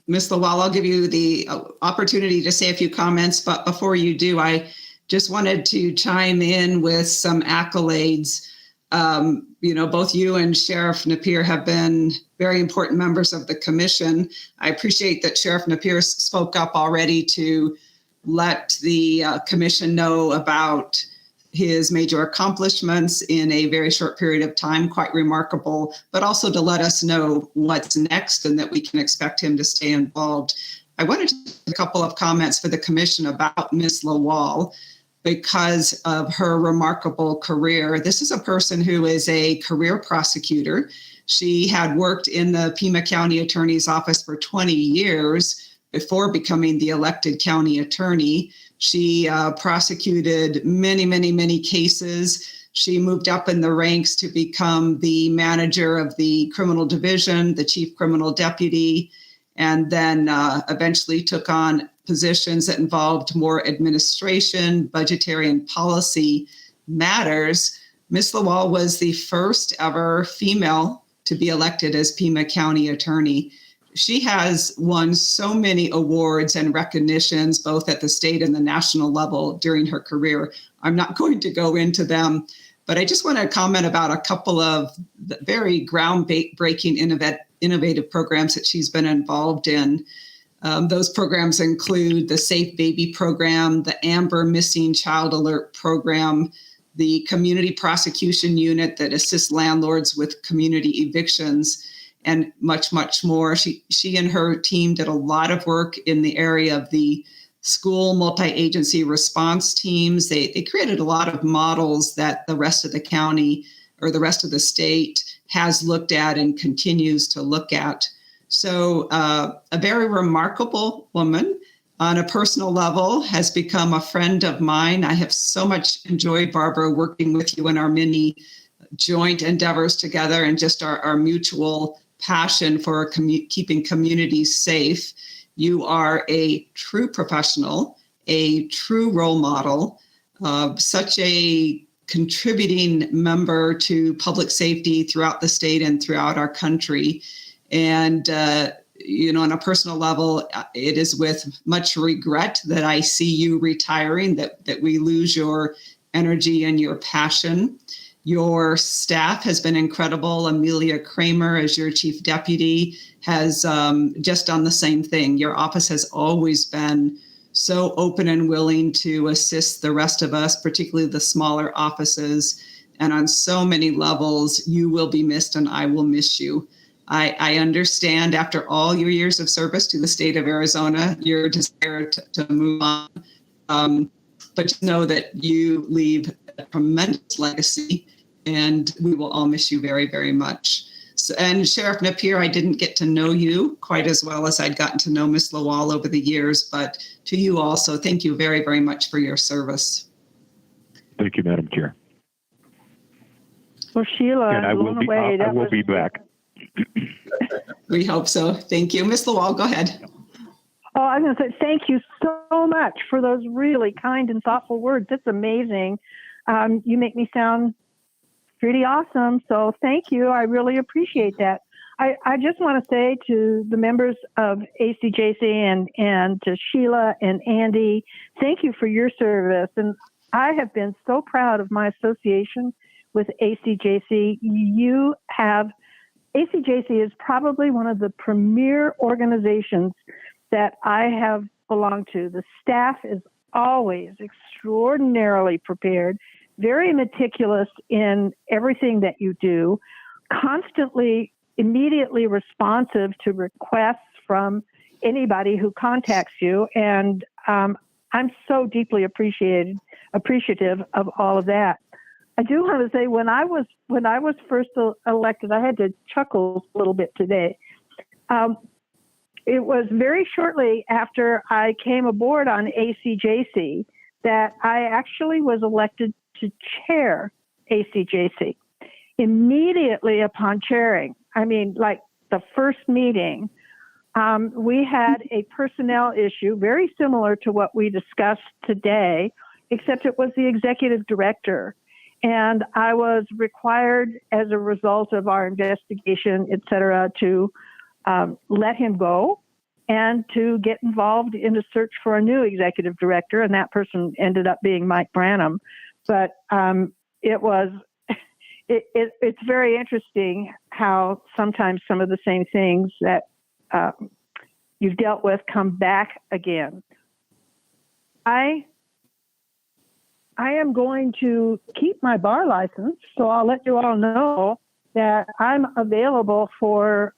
Ms. LaWall, I'll give you the opportunity to say a few comments, but before you do, I just wanted to chime in with some accolades. Both you and Sheriff Napier have been very important members of the commission. I appreciate that Sheriff Napier spoke up already to let the commission know about his major accomplishments in a very short period of time, quite remarkable, but also to let us know what's next and that we can expect him to stay involved. I wanted to make a couple of comments for the commission about Ms. LaWall because of her remarkable career. This is a person who is a career prosecutor. She had worked in the Pima County Attorney's Office for 20 years before becoming the elected county attorney. She prosecuted many, many, many cases. She moved up in the ranks to become the manager of the criminal division, the chief criminal deputy, and then eventually took on positions that involved more administration, budgetary, and policy matters. Ms. LaWall was the first ever female to be elected as Pima County attorney. She has won so many awards and recognitions, both at the state and the national level during her career. I'm not going to go into them, but I just want to comment about a couple of very groundbreaking, innovative programs that she's been involved in. Those programs include the Safe Baby Program, the Amber Missing Child Alert Program, the Community Prosecution Unit that assists landlords with community evictions, and much, much more. She and her team did a lot of work in the area of the school multi-agency response teams. They created a lot of models that the rest of the county or the rest of the state has looked at and continues to look at. So a very remarkable woman on a personal level has become a friend of mine. I have so much enjoyed, Barbara, working with you in our many joint endeavors together and just our mutual passion for keeping communities safe. You are a true professional, a true role model, such a contributing member to public safety throughout the state and throughout our country. And, on a personal level, it is with much regret that I see you retiring, that we lose your energy and your passion. Your staff has been incredible. Amelia Kramer, as your chief deputy, has just done the same thing. Your office has always been so open and willing to assist the rest of us, particularly the smaller offices. And on so many levels, you will be missed and I will miss you. I understand after all your years of service to the state of Arizona, your desire to move on. But just know that you leave a tremendous legacy and we will all miss you very, very much. So, and Sheriff Napier, I didn't get to know you quite as well as I'd gotten to know Ms. Lawal over the years, but to you also, thank you very, very much for your service. Thank you, Madam Chair. Well, Sheila, And I will be back. We hope so. Thank you. Ms. Lawal, go ahead. Oh, I was going to say thank you so much for those really kind and thoughtful words. It's amazing. You make me sound pretty awesome. So thank you. I really appreciate that. I just want to say to the members of Acjc and to Sheila and Andy, thank you for your service. And I have been so proud of my association with Acjc. Acjc is probably one of the premier organizations that I have belonged to. The staff is always extraordinarily prepared, very meticulous in everything that you do, constantly, immediately responsive to requests from anybody who contacts you. And I'm so deeply appreciative of all of that. I do want to say when I was first elected, I had to chuckle a little bit today. It was very shortly after I came aboard on Acjc that I actually was elected to chair Acjc. Immediately upon chairing, I mean, like the first meeting, we had a personnel issue very similar to what we discussed today, except it was the executive director. And I was required, as a result of our investigation, et cetera, to let him go and to get involved in a search for a new executive director. And that person ended up being Mike Branham. But it's very interesting how sometimes some of the same things that you've dealt with come back again. I am going to keep my bar license, so I'll let you all know that I'm available for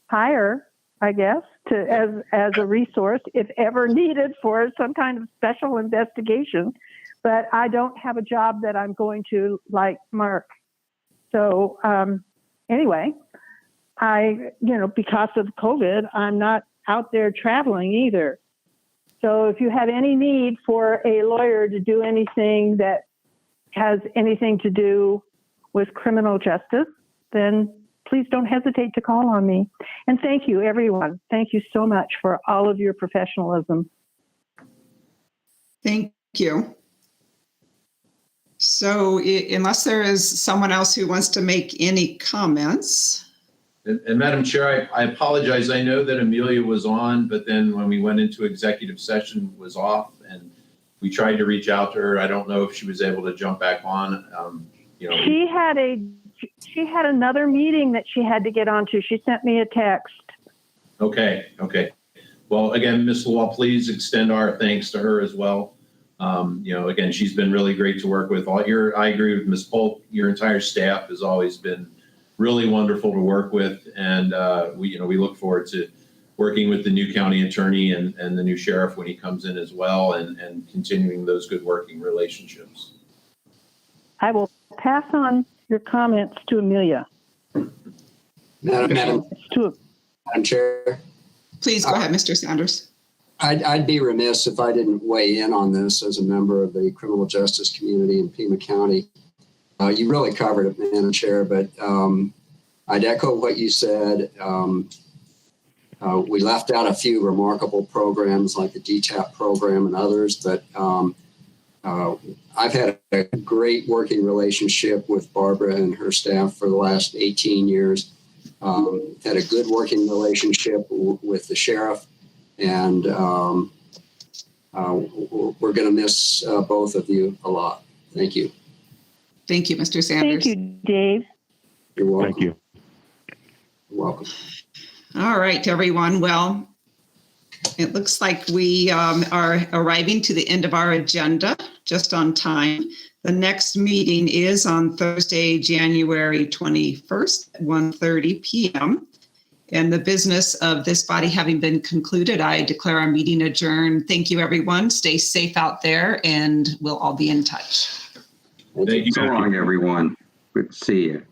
hire, I guess, as a resource if ever needed for some kind of special investigation. But I don't have a job that I'm going to like Mark. So anyway, because of COVID, I'm not out there traveling either. So if you have any need for a lawyer to do anything that has anything to do with criminal justice, then please don't hesitate to call on me. And thank you, everyone. Thank you so much for all of your professionalism. Thank you. So unless there is someone else who wants to make any comments. And Madam Chair, I apologize. I know that Amelia was on, but then when we went into executive session was off, and we tried to reach out to her. I don't know if she was able to jump back on. She had another meeting that she had to get onto. She sent me a text. Okay. Well, again, Ms. Lawal, please extend our thanks to her as well. Again, she's been really great to work with. I agree with Ms. Polk. Your entire staff has always been really wonderful to work with, and we look forward to working with the new county attorney and the new sheriff when he comes in as well, and continuing those good working relationships. I will pass on your comments to Amelia. Madam Chair. Please go ahead, Mr. Sanders. I'd be remiss if I didn't weigh in on this as a member of the criminal justice community in Pima County. You really covered it, Madam Chair, but I'd echo what you said. We left out a few remarkable programs like the DTAP program and others, but I've had a great working relationship with Barbara and her staff for the last 18 years. Had a good working relationship with the sheriff, and we're going to miss both of you a lot. Thank you. Thank you, Mr. Sanders. Thank you, Dave. You're welcome. Thank you. You're welcome. All right, everyone. Well, it looks like we are arriving to the end of our agenda, just on time. The next meeting is on Thursday, January 21st at 1:30 p.m. And the business of this body having been concluded, I declare our meeting adjourned. Thank you, everyone. Stay safe out there, and we'll all be in touch. Thank you. So long, everyone. Good to see you.